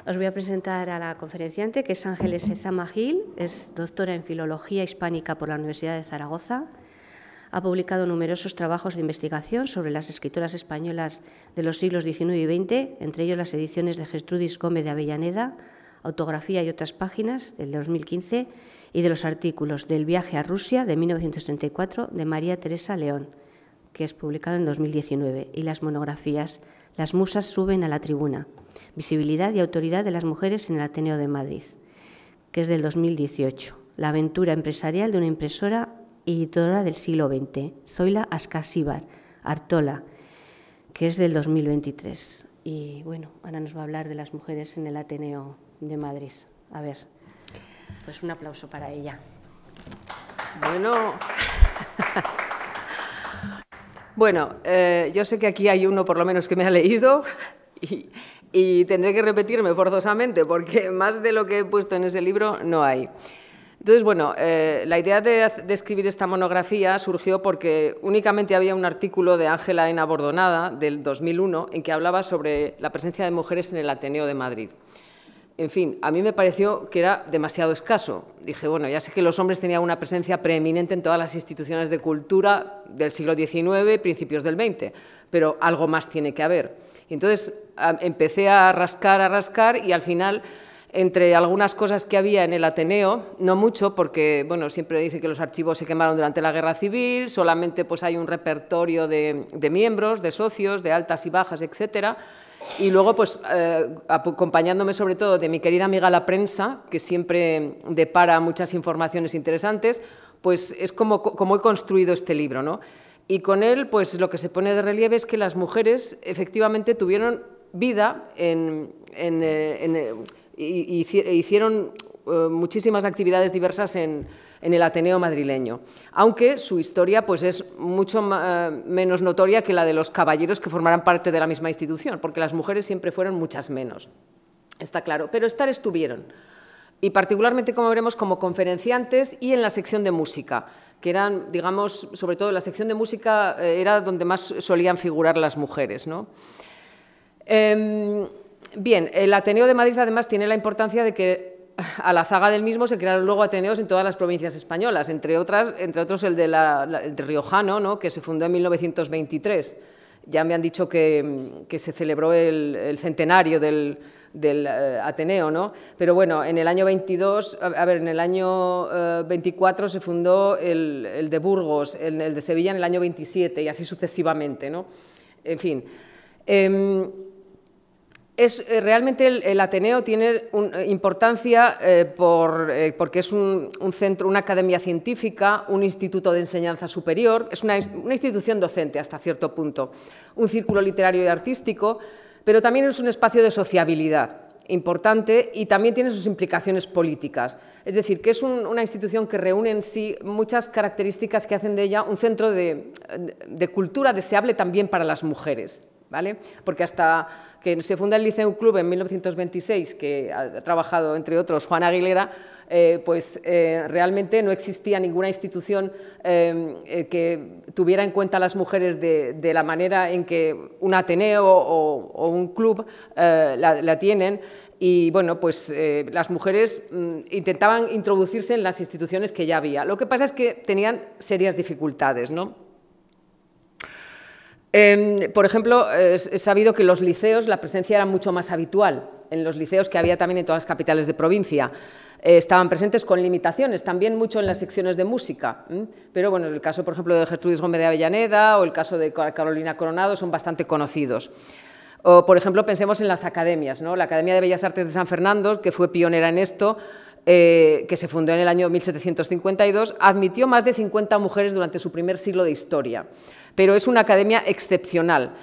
Os voy a presentar a la conferenciante, que es Ángeles Ezama Gil, es doctora en Filología Hispánica por la Universidad de Zaragoza. Ha publicado numerosos trabajos de investigación sobre las escritoras españolas de los siglos XIX y XX, entre ellos las ediciones de Gertrudis Gómez de Avellaneda, Autografía y otras páginas, del 2015, y de los artículos del Viaje a Rusia, de 1934, de María Teresa León, que es publicado en 2019, y las monografías Las musas suben a la tribuna, visibilidad y autoridad de las mujeres en el Ateneo de Madrid, que es del 2018, La aventura empresarial de una impresora y editora del siglo XX, Zoila Ascasíbar, Artola, que es del 2023. Y bueno, ahora nos va a hablar de las mujeres en el Ateneo de Madrid. A ver, pues un aplauso para ella. Bueno, yo sé que aquí hay uno por lo menos que me ha leído y tendré que repetirme forzosamente porque más de lo que he puesto en ese libro no hay. Entonces, bueno, la idea de escribir esta monografía surgió porque únicamente había un artículo de Ángela Ena Bordonada del 2001 en que hablaba sobre la presencia de mujeres en el Ateneo de Madrid. En fin, a mí me pareció que era demasiado escaso. Dije, bueno, ya sé que los hombres tenían una presencia preeminente en todas las instituciones de cultura del siglo XIX, principios del XX, pero algo más tiene que haber. Y entonces empecé a rascar y al final, entre algunas cosas que había en el Ateneo, no mucho, porque bueno, siempre dice que los archivos se quemaron durante la Guerra Civil, solamente pues, hay un repertorio de miembros, de socios, de altas y bajas, etcétera. Y luego, pues, acompañándome sobre todo de mi querida amiga la prensa, que siempre depara muchas informaciones interesantes, pues es como he construido este libro, ¿no? Y con él, pues lo que se pone de relieve es que las mujeres efectivamente tuvieron vida hicieron muchísimas actividades diversas en el Ateneo madrileño, aunque su historia pues, es mucho menos notoria que la de los caballeros que formarán parte de la misma institución, porque las mujeres siempre fueron muchas menos, está claro, pero estar estuvieron, y particularmente, como veremos, como conferenciantes y en la sección de música, que eran, digamos, sobre todo la sección de música era donde más solían figurar las mujeres, ¿no? Bien, el Ateneo de Madrid además tiene la importancia de que a la zaga del mismo se crearon luego ateneos en todas las provincias españolas, entre otros el de riojano, ¿no? Que se fundó en 1923. Ya me han dicho que se celebró el centenario del Ateneo, ¿no? Pero bueno, en el año 22, en el año 24 se fundó el de Burgos, el de Sevilla en el año 27 y así sucesivamente, ¿no? En fin. Realmente el Ateneo tiene importancia porque es un centro, una academia científica, un instituto de enseñanza superior, es una institución docente hasta cierto punto, un círculo literario y artístico, pero también es un espacio de sociabilidad importante y también tiene sus implicaciones políticas. Es decir, que es una institución que reúne en sí muchas características que hacen de ella un centro de cultura deseable también para las mujeres, ¿vale? Porque hasta que se funda el Liceum Club en 1926, que ha trabajado, entre otros, Juan Aguilera, realmente no existía ninguna institución que tuviera en cuenta a las mujeres de la manera en que un Ateneo o un club la tienen. Y bueno, pues las mujeres intentaban introducirse en las instituciones que ya había. Lo que pasa es que tenían serias dificultades, ¿no? Por ejemplo, es sabido que en los liceos la presencia era mucho más habitual, en los liceos que había también en todas las capitales de provincia. Estaban presentes con limitaciones, también mucho en las secciones de música, pero bueno, el caso, por ejemplo, de Gertrudis Gómez de Avellaneda o el caso de Carolina Coronado son bastante conocidos. O, por ejemplo, pensemos en las academias, ¿no? La Academia de Bellas Artes de San Fernando, que fue pionera en esto, que se fundó en el año 1752, admitió más de 50 mujeres durante su primer siglo de historia. Pero es una academia excepcional.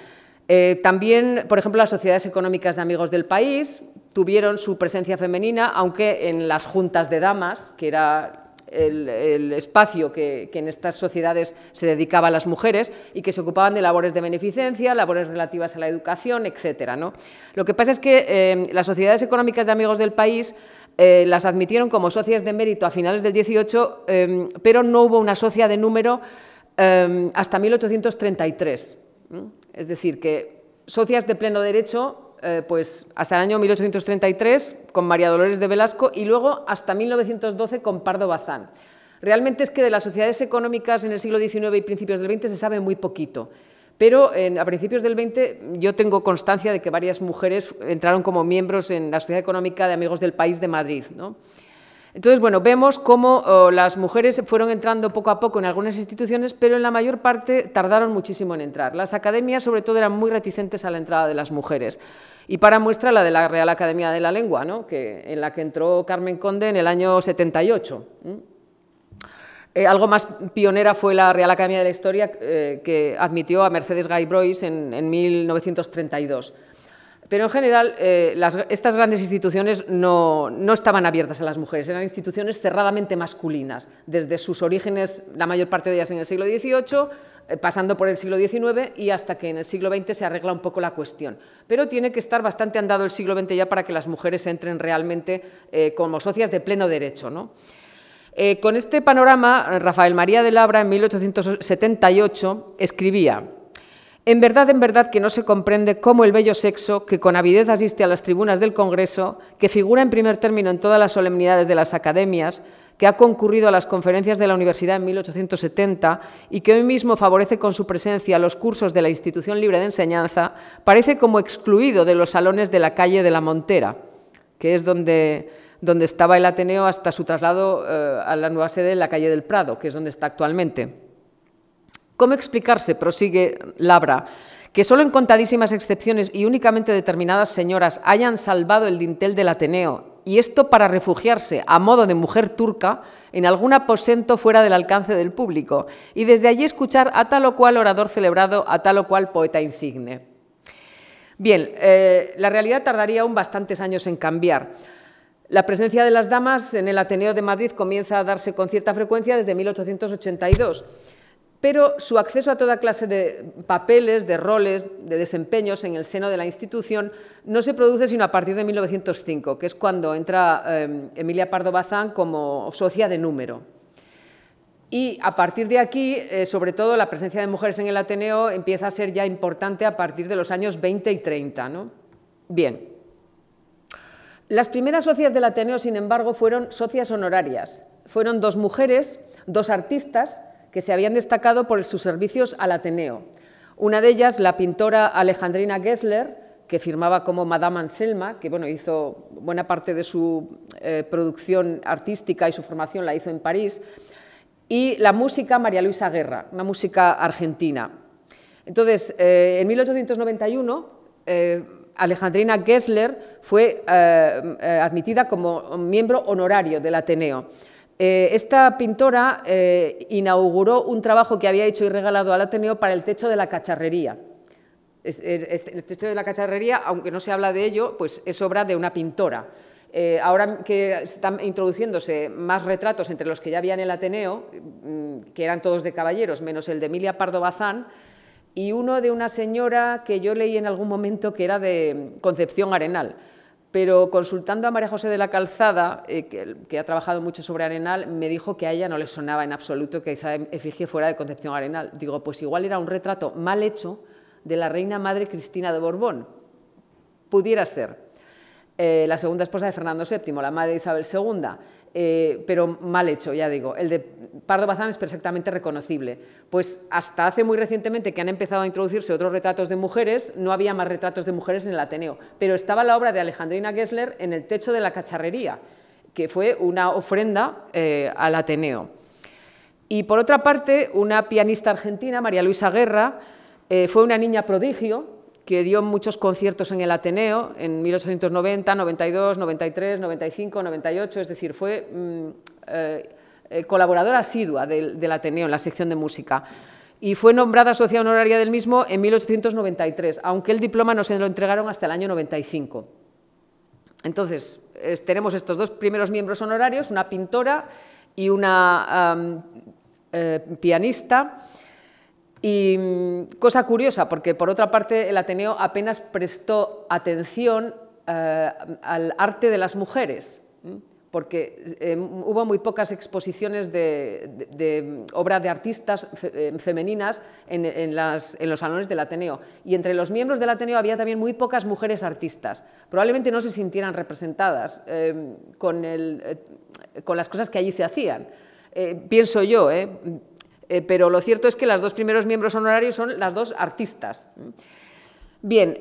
También, por ejemplo, las sociedades económicas de amigos del país tuvieron su presencia femenina, aunque en las juntas de damas, que era el espacio que en estas sociedades se dedicaba a las mujeres y que se ocupaban de labores de beneficencia, labores relativas a la educación, etcétera, ¿no? Lo que pasa es que las sociedades económicas de amigos del país las admitieron como socias de mérito a finales del 18, pero no hubo una socia de número hasta 1833. Es decir, que socias de pleno derecho pues hasta el año 1833 con María Dolores de Velasco y luego hasta 1912 con Pardo Bazán. Realmente es que de las sociedades económicas en el siglo XIX y principios del XX se sabe muy poquito, pero a principios del XX yo tengo constancia de que varias mujeres entraron como miembros en la Sociedad Económica de Amigos del País de Madrid, ¿no? Entonces, bueno, vemos cómo las mujeres fueron entrando poco a poco en algunas instituciones, pero en la mayor parte tardaron muchísimo en entrar. Las academias, sobre todo, eran muy reticentes a la entrada de las mujeres. Y para muestra la de la Real Academia de la Lengua, ¿no? En la que entró Carmen Conde en el año 78. Algo más pionera fue la Real Academia de la Historia, que admitió a Mercedes Gay-Brois en 1932. Pero en general, estas grandes instituciones no estaban abiertas a las mujeres, eran instituciones cerradamente masculinas, desde sus orígenes, la mayor parte de ellas en el siglo XVIII, pasando por el siglo XIX y hasta que en el siglo XX se arregla un poco la cuestión. Pero tiene que estar bastante andado el siglo XX ya para que las mujeres entren realmente como socias de pleno derecho, ¿no? Con este panorama, Rafael María de Labra, en 1878, escribía: en verdad que no se comprende cómo el bello sexo, que con avidez asiste a las tribunas del Congreso, que figura en primer término en todas las solemnidades de las academias, que ha concurrido a las conferencias de la Universidad en 1870 y que hoy mismo favorece con su presencia los cursos de la Institución Libre de Enseñanza, parece como excluido de los salones de la calle de la Montera, que es donde estaba el Ateneo hasta su traslado a la nueva sede en la calle del Prado, que es donde está actualmente. ¿Cómo explicarse, prosigue Labra, que solo en contadísimas excepciones y únicamente determinadas señoras hayan salvado el dintel del Ateneo, y esto para refugiarse a modo de mujer turca en algún aposento fuera del alcance del público, y desde allí escuchar a tal o cual orador celebrado, a tal o cual poeta insigne? Bien, la realidad tardaría aún bastantes años en cambiar. La presencia de las damas en el Ateneo de Madrid comienza a darse con cierta frecuencia desde 1882, pero su acceso a toda clase de papeles, de roles, de desempeños en el seno de la institución no se produce sino a partir de 1905, que es cuando entra Emilia Pardo Bazán como socia de número. Y a partir de aquí, sobre todo, la presencia de mujeres en el Ateneo empieza a ser ya importante a partir de los años 20 y 30, ¿no? Bien. Las primeras socias del Ateneo, sin embargo, fueron socias honorarias. Fueron dos mujeres, dos artistas, que se habían destacado por sus servicios al Ateneo. Una de ellas, la pintora Alejandrina Gessler, que firmaba como Madame Anselma, que bueno, hizo buena parte de su producción artística y su formación la hizo en París, y la música María Luisa Guerra, una música argentina. Entonces, en 1891, Alejandrina Gessler fue admitida como miembro honorario del Ateneo. Esta pintora inauguró un trabajo que había hecho y regalado al Ateneo para el techo de la cacharrería. El techo de la cacharrería, aunque no se habla de ello, pues es obra de una pintora. Ahora que están introduciéndose más retratos entre los que ya había en el Ateneo, que eran todos de caballeros, menos el de Emilia Pardo Bazán, y uno de una señora que yo leí en algún momento que era de Concepción Arenal. Pero consultando a María José de la Calzada, que ha trabajado mucho sobre Arenal, me dijo que a ella no le sonaba en absoluto que esa efigie fuera de Concepción Arenal. Digo, pues igual era un retrato mal hecho de la reina madre Cristina de Borbón. Pudiera ser. La segunda esposa de Fernando VII, la madre de Isabel II, pero mal hecho, ya digo. El de Pardo Bazán es perfectamente reconocible. Pues hasta hace muy recientemente que han empezado a introducirse otros retratos de mujeres, no había más retratos de mujeres en el Ateneo, pero estaba la obra de Alejandrina Gessler en el techo de la cacharrería, que fue una ofrenda al Ateneo. Y por otra parte, una pianista argentina, María Luisa Guerra, fue una niña prodigio, que dio muchos conciertos en el Ateneo en 1890, 92, 93, 95, 98, es decir, fue colaboradora asidua del Ateneo en la sección de música y fue nombrada socia honoraria del mismo en 1893, aunque el diploma no se lo entregaron hasta el año 95. Entonces, tenemos estos dos primeros miembros honorarios, una pintora y una pianista. Y cosa curiosa, porque por otra parte el Ateneo apenas prestó atención al arte de las mujeres, porque hubo muy pocas exposiciones de obra de artistas femeninas en los salones del Ateneo. Y entre los miembros del Ateneo había también muy pocas mujeres artistas. Probablemente no se sintieran representadas con las cosas que allí se hacían. Pienso yo, pero lo cierto es que los dos primeros miembros honorarios son las dos artistas. Bien,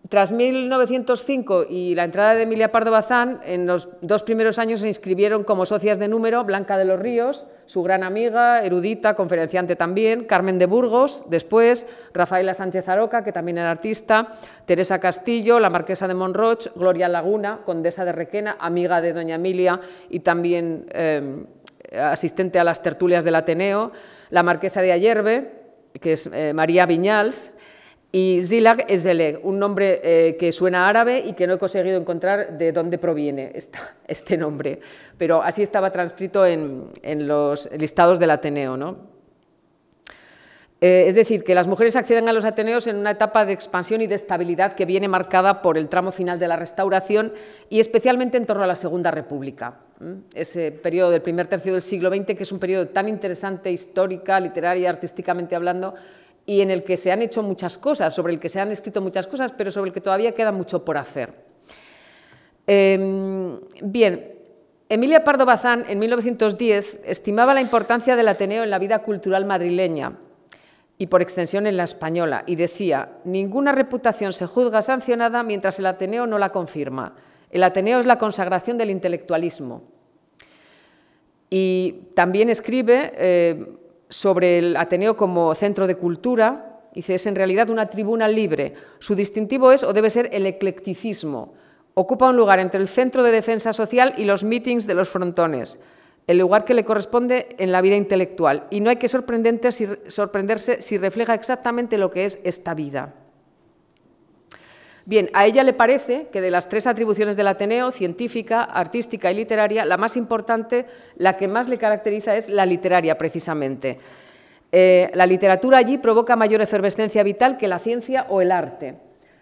tras 1905 y la entrada de Emilia Pardo Bazán, en los 2 primeros años se inscribieron como socias de número Blanca de los Ríos, su gran amiga, erudita, conferenciante también, Carmen de Burgos, después Rafaela Sánchez Aroca, que también era artista, Teresa Castillo, la marquesa de Monroch, Gloria Laguna, condesa de Requena, amiga de doña Emilia y también asistente a las tertulias del Ateneo, la marquesa de Ayerbe, que es María Viñals, y Zilag Ezeleh, un nombre que suena árabe y que no he conseguido encontrar de dónde proviene este nombre, pero así estaba transcrito en los listados del Ateneo, ¿no? Es decir, que las mujeres acceden a los Ateneos en una etapa de expansión y de estabilidad que viene marcada por el tramo final de la Restauración y especialmente en torno a la Segunda República. Ese periodo del primer tercio del siglo XX, que es un periodo tan interesante histórica, literaria, artísticamente hablando, y en el que se han hecho muchas cosas, sobre el que se han escrito muchas cosas, pero sobre el que todavía queda mucho por hacer. Bien, Emilia Pardo Bazán, en 1910, estimaba la importancia del Ateneo en la vida cultural madrileña y, por extensión, en la española, y decía: ninguna reputación se juzga sancionada mientras el Ateneo no la confirma. El Ateneo es la consagración del intelectualismo. Y también escribe sobre el Ateneo como centro de cultura, dice: es en realidad una tribuna libre. Su distintivo es o debe ser el eclecticismo. Ocupa un lugar entre el centro de defensa social y los mítings de los frontones, el lugar que le corresponde en la vida intelectual. Y no hay que sorprenderse si refleja exactamente lo que es esta vida. Bien, a ella le parece que de las 3 atribuciones del Ateneo, científica, artística y literaria, la más importante, la que más le caracteriza es la literaria, precisamente. La literatura allí provoca mayor efervescencia vital que la ciencia o el arte.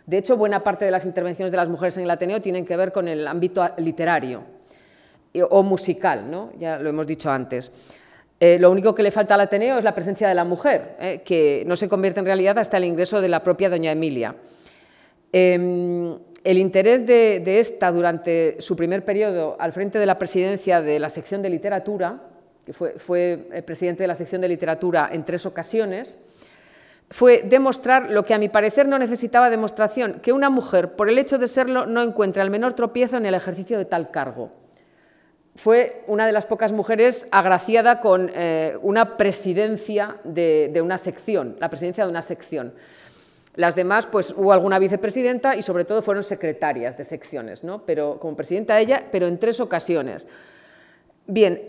De hecho, buena parte de las intervenciones de las mujeres en el Ateneo tienen que ver con el ámbito literario o musical, ¿no? Ya lo hemos dicho antes. Lo único que le falta al Ateneo es la presencia de la mujer, que no se convierte en realidad hasta el ingreso de la propia doña Emilia. El interés de esta durante su primer periodo al frente de la presidencia de la sección de literatura, que fue presidente de la sección de literatura en 3 ocasiones, fue demostrar lo que a mi parecer no necesitaba demostración, que una mujer, por el hecho de serlo, no encuentra el menor tropiezo en el ejercicio de tal cargo. Fue una de las pocas mujeres agraciada con una presidencia de una sección, la presidencia de una sección. Las demás, pues hubo alguna vicepresidenta y sobre todo fueron secretarias de secciones, ¿no? Pero como presidenta ella, pero en 3 ocasiones. Bien,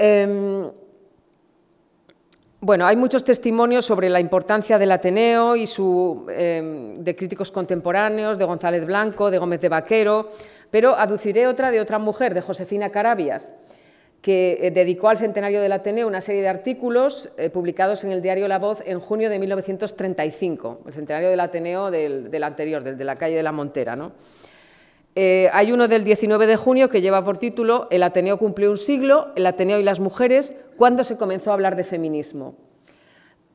bueno, hay muchos testimonios sobre la importancia del Ateneo y de críticos contemporáneos, de González Blanco, de Gómez de Vaquero, pero aduciré otra de otra mujer, de Josefina Carabias, que dedicó al centenario del Ateneo una serie de artículos publicados en el diario La Voz en junio de 1935, el centenario del Ateneo del anterior, del de la calle de la Montera, ¿no? Hay uno del 19 de junio que lleva por título El Ateneo cumplió un siglo, el Ateneo y las mujeres, ¿cuándo se comenzó a hablar de feminismo?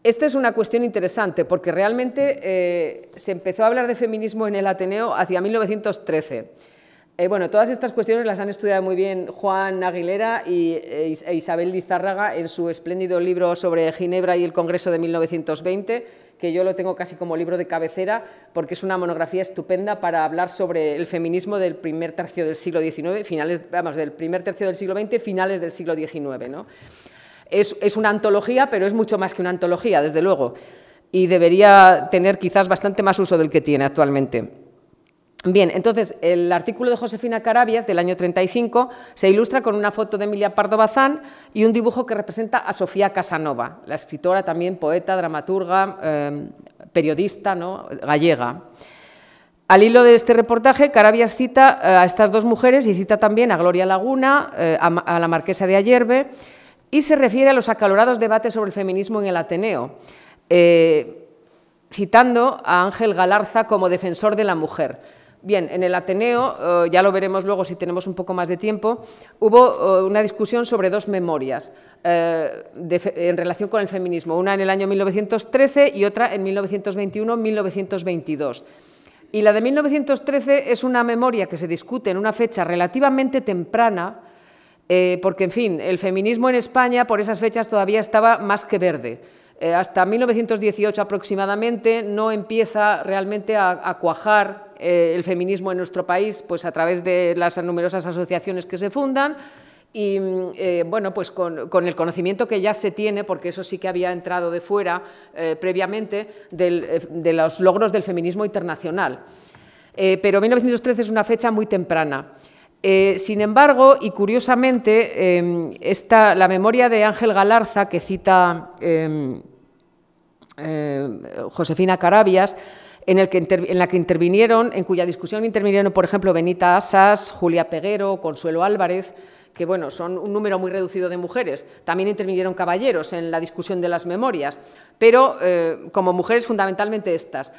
Esta es una cuestión interesante porque realmente se empezó a hablar de feminismo en el Ateneo hacia 1913. Bueno, todas estas cuestiones las han estudiado muy bien Juan Aguilera e Isabel Lizárraga en su espléndido libro sobre Ginebra y el Congreso de 1920, que yo lo tengo casi como libro de cabecera porque es una monografía estupenda para hablar sobre el feminismo del primer tercio del siglo XIX, del primer tercio del siglo XX, finales del siglo XIX, ¿no? Es una antología, pero es mucho más que una antología, desde luego, y debería tener quizás bastante más uso del que tiene actualmente. Bien, entonces, el artículo de Josefina Carabias, del año 35, se ilustra con una foto de Emilia Pardo Bazán y un dibujo que representa a Sofía Casanova, la escritora, también poeta, dramaturga, periodista, ¿no?, gallega. Al hilo de este reportaje, Carabias cita a estas 2 mujeres y cita también a Gloria Laguna, a la marquesa de Ayerbe, y se refiere a los acalorados debates sobre el feminismo en el Ateneo, citando a Ángel Galarza como defensor de la mujer. Bien, en el Ateneo, ya lo veremos luego si tenemos un poco más de tiempo, hubo una discusión sobre dos memorias en relación con el feminismo, una en el año 1913 y otra en 1921-1922. Y la de 1913 es una memoria que se discute en una fecha relativamente temprana, porque, en fin, el feminismo en España por esas fechas todavía estaba más que verde. Hasta 1918 aproximadamente no empieza realmente a cuajar el feminismo en nuestro país, pues a través de las numerosas asociaciones que se fundan y bueno, pues con el conocimiento que ya se tiene, porque eso sí que había entrado de fuera previamente, de los logros del feminismo internacional. Pero 1913 es una fecha muy temprana. Sin embargo, y curiosamente, la memoria de Ángel Galarza, que cita Josefina Carabias, en la que intervinieron, en cuya discusión intervinieron, por ejemplo, Benita Asas, Julia Peguero, Consuelo Álvarez, que bueno, son un número muy reducido de mujeres. También intervinieron caballeros en la discusión de las memorias, pero como mujeres fundamentalmente estas.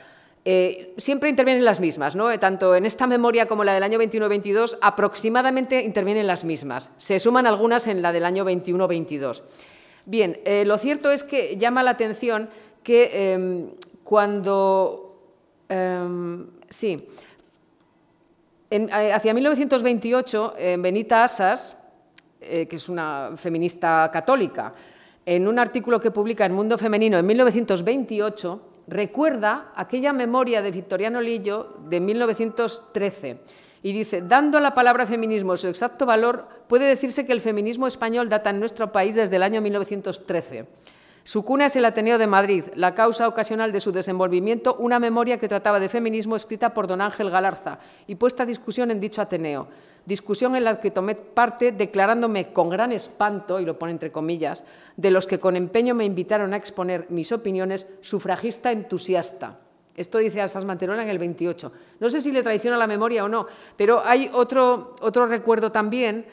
Siempre intervienen las mismas, ¿no? Tanto en esta memoria como la del año 21-22 aproximadamente intervienen las mismas. Se suman algunas en la del año 21-22. Bien, lo cierto es que llama la atención que hacia 1928, Benita Asas, que es una feminista católica, en un artículo que publica en Mundo Femenino en 1928, recuerda aquella memoria de Victoriano Lillo de 1913 y dice: dando a la palabra feminismo su exacto valor, puede decirse que el feminismo español data en nuestro país desde el año 1913. Su cuna es el Ateneo de Madrid, la causa ocasional de su desenvolvimiento, una memoria que trataba de feminismo escrita por don Ángel Galarza y puesta a discusión en dicho Ateneo. Discusión en la que tomé parte declarándome con gran espanto, y lo pone entre comillas, de los que con empeño me invitaron a exponer mis opiniones, sufragista entusiasta. Esto dice Asas Manterola en el 28. No sé si le traiciona la memoria o no, pero hay otro recuerdo también,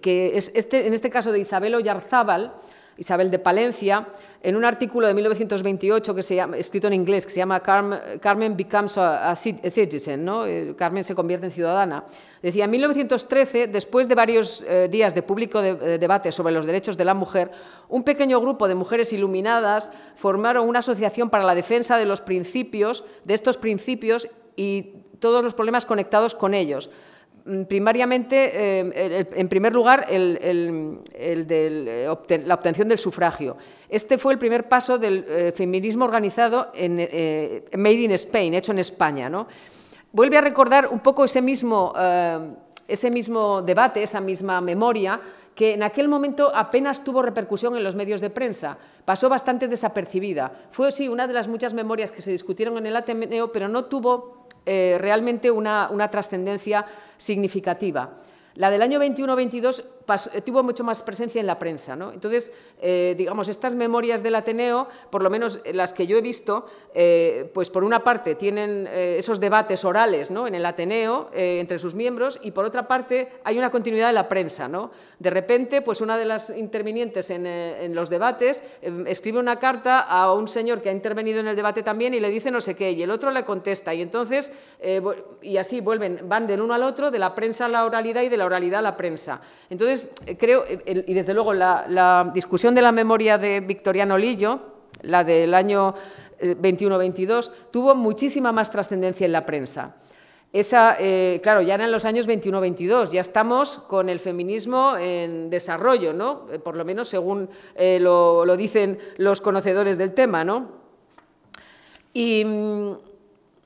que es en este caso de Isabel Oyarzábal, Isabel de Palencia, en un artículo de 1928 escrito en inglés, que se llama Carmen Becomes a Citizen, ¿no? Carmen se convierte en ciudadana. Decía: en 1913, después de varios días de público debate sobre los derechos de la mujer, un pequeño grupo de mujeres iluminadas formaron una asociación para la defensa de estos principios y todos los problemas conectados con ellos. Primariamente, en primer lugar, la obtención del sufragio. Este fue el primer paso del feminismo organizado Made in Spain, hecho en España, ¿no? Vuelve a recordar un poco ese mismo debate, esa misma memoria, que en aquel momento apenas tuvo repercusión en los medios de prensa, pasó bastante desapercibida. Fue, sí, una de las muchas memorias que se discutieron en el Ateneo, pero no tuvo realmente una trascendencia significativa. La del año 21-22 tuvo mucho más presencia en la prensa, ¿no? Entonces, digamos, estas memorias del Ateneo, por lo menos las que yo he visto, pues por una parte tienen esos debates orales, ¿no?, en el Ateneo entre sus miembros, y por otra parte hay una continuidad de la prensa, ¿no? De repente, pues una de las intervinientes en los debates escribe una carta a un señor que ha intervenido en el debate también y le dice no sé qué, y el otro le contesta, y entonces, y así van del uno al otro, de la prensa a la oralidad y de la oralidad a la prensa. Entonces, creo, y desde luego la discusión de la memoria de Victoriano Lillo, la del año 21-22, tuvo muchísima más trascendencia en la prensa. Esa, claro, ya eran los años 21-22, ya estamos con el feminismo en desarrollo, ¿no? Por lo menos según lo dicen los conocedores del tema, ¿no? Y,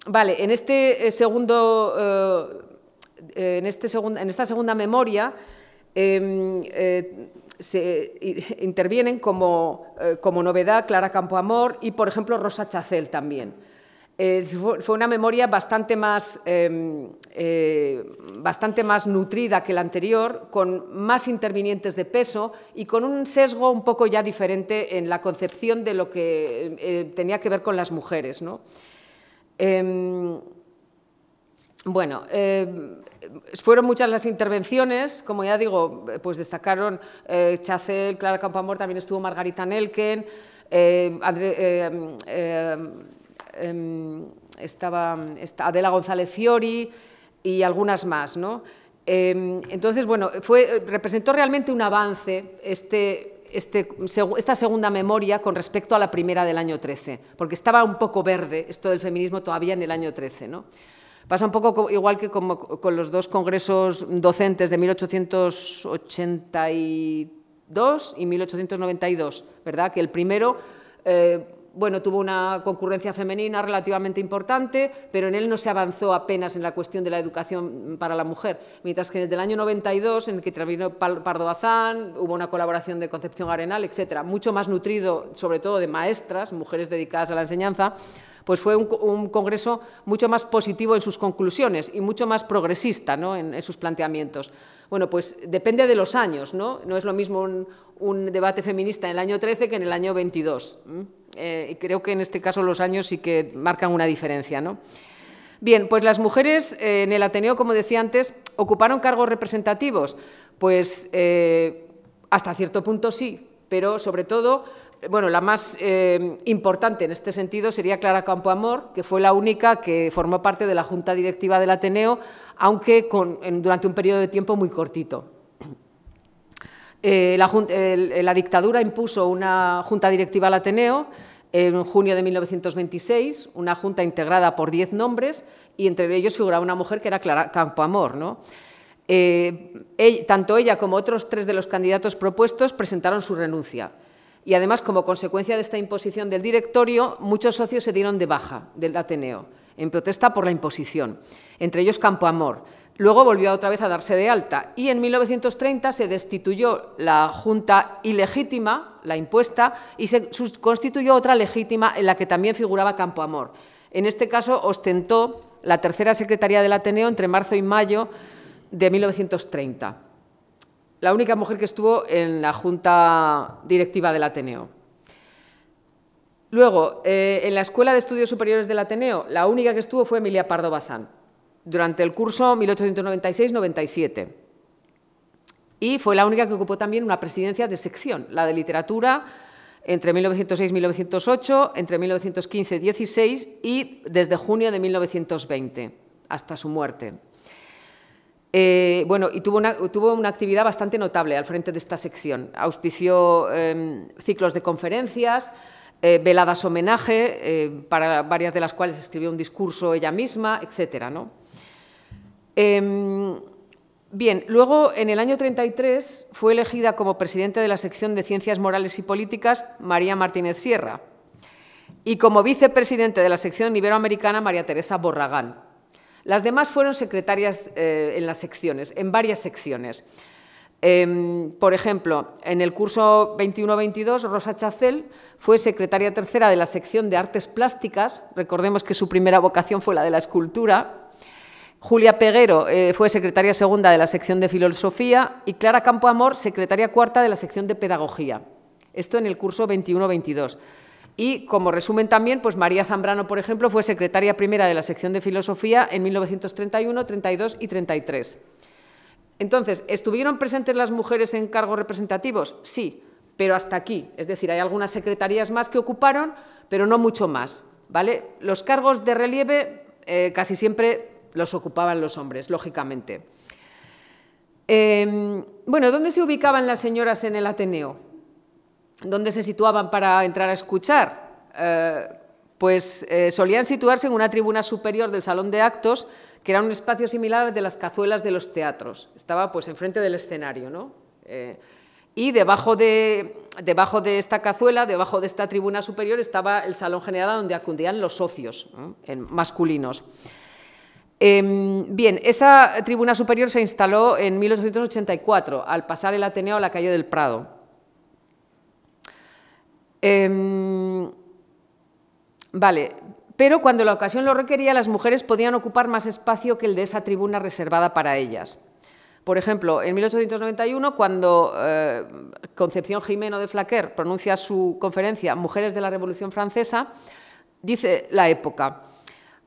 vale, en esta segunda memoria intervienen como novedad Clara Campoamor y, por ejemplo, Rosa Chacel también. Fue una memoria bastante más nutrida que la anterior, con más intervinientes de peso y con un sesgo un poco ya diferente en la concepción de lo que tenía que ver con las mujeres, ¿no? Bueno, fueron muchas las intervenciones, como ya digo, pues destacaron Chacel, Clara Campoamor, también estuvo Margarita Nelken, Adela González Fiori y algunas más, ¿no? Entonces, bueno, representó realmente un avance esta segunda memoria con respecto a la primera del año 13, porque estaba un poco verde esto del feminismo todavía en el año 13, ¿no? Pasa un poco igual que con los dos congresos docentes de 1882 y 1892, ¿verdad? Que el primero bueno, tuvo una concurrencia femenina relativamente importante, pero en él no se avanzó apenas en la cuestión de la educación para la mujer, mientras que en el del año 92, en el que intervino Pardo Bazán, hubo una colaboración de Concepción Arenal, etcétera, mucho más nutrido, sobre todo de maestras, mujeres dedicadas a la enseñanza, pues fue un congreso mucho más positivo en sus conclusiones y mucho más progresista, ¿no?, en sus planteamientos. Bueno, pues depende de los años, ¿no? No es lo mismo un debate feminista en el año 13 que en el año 22. Creo que en este caso los años sí que marcan una diferencia, ¿no? Bien, pues las mujeres en el Ateneo, como decía antes, ¿ocuparon cargos representativos? Pues hasta cierto punto sí, pero sobre todo, bueno, la más importante en este sentido sería Clara Campoamor, que fue la única que formó parte de la Junta Directiva del Ateneo, aunque durante un periodo de tiempo muy cortito. La dictadura impuso una junta directiva al Ateneo en junio de 1926, una junta integrada por 10 nombres, y entre ellos figuraba una mujer que era Clara Campoamor, ¿no? Tanto ella como otros 3 de los candidatos propuestos presentaron su renuncia. Y además, como consecuencia de esta imposición del directorio, muchos socios se dieron de baja del Ateneo, en protesta por la imposición, entre ellos Campoamor. Luego volvió otra vez a darse de alta y en 1930 se destituyó la junta ilegítima, la impuesta, y se constituyó otra legítima en la que también figuraba Campoamor. En este caso ostentó la tercera secretaría del Ateneo entre marzo y mayo de 1930. La única mujer que estuvo en la junta directiva del Ateneo. Luego, en la Escuela de Estudios Superiores del Ateneo, la única que estuvo fue Emilia Pardo Bazán, durante el curso 1896-97. Y fue la única que ocupó también una presidencia de sección, la de literatura, entre 1906 y 1908, entre 1915 y 16 y desde junio de 1920, hasta su muerte. Bueno, y tuvo una actividad bastante notable al frente de esta sección. Auspició ciclos de conferencias, veladas homenaje, para varias de las cuales escribió un discurso ella misma, etcétera, ¿no? Bien, luego en el año 33 fue elegida como presidenta de la sección de Ciencias Morales y Políticas María Martínez Sierra y como vicepresidente de la sección iberoamericana María Teresa Borragán. Las demás fueron secretarias en las secciones, en varias secciones. Por ejemplo, en el curso 21-22, Rosa Chacel fue secretaria tercera de la sección de Artes Plásticas, recordemos que su primera vocación fue la de la escultura. Julia Peguero fue secretaria segunda de la sección de Filosofía y Clara Campoamor, secretaria cuarta de la sección de Pedagogía. Esto en el curso 21-22. Y como resumen también, pues María Zambrano, por ejemplo, fue secretaria primera de la sección de Filosofía en 1931, 32 y 33. Entonces, ¿estuvieron presentes las mujeres en cargos representativos? Sí, pero hasta aquí. Es decir, hay algunas secretarías más que ocuparon, pero no mucho más, ¿vale? Los cargos de relieve casi siempre los ocupaban los hombres, lógicamente. Bueno, ¿dónde se ubicaban las señoras en el Ateneo? ¿Dónde se situaban para entrar a escuchar? Pues solían situarse en una tribuna superior del salón de actos, que era un espacio similar al de las cazuelas de los teatros. Estaba pues enfrente del escenario, ¿no? Y debajo de esta cazuela, debajo de esta tribuna superior, estaba el salón general donde acudían los socios, ¿no?, masculinos. Bien, esa tribuna superior se instaló en 1884, al pasar el Ateneo a la calle del Prado. Vale, pero cuando la ocasión lo requería, las mujeres podían ocupar más espacio que el de esa tribuna reservada para ellas. Por ejemplo, en 1891, cuando Concepción Gimeno de Flaquer pronuncia su conferencia Mujeres de la Revolución Francesa, dice la época: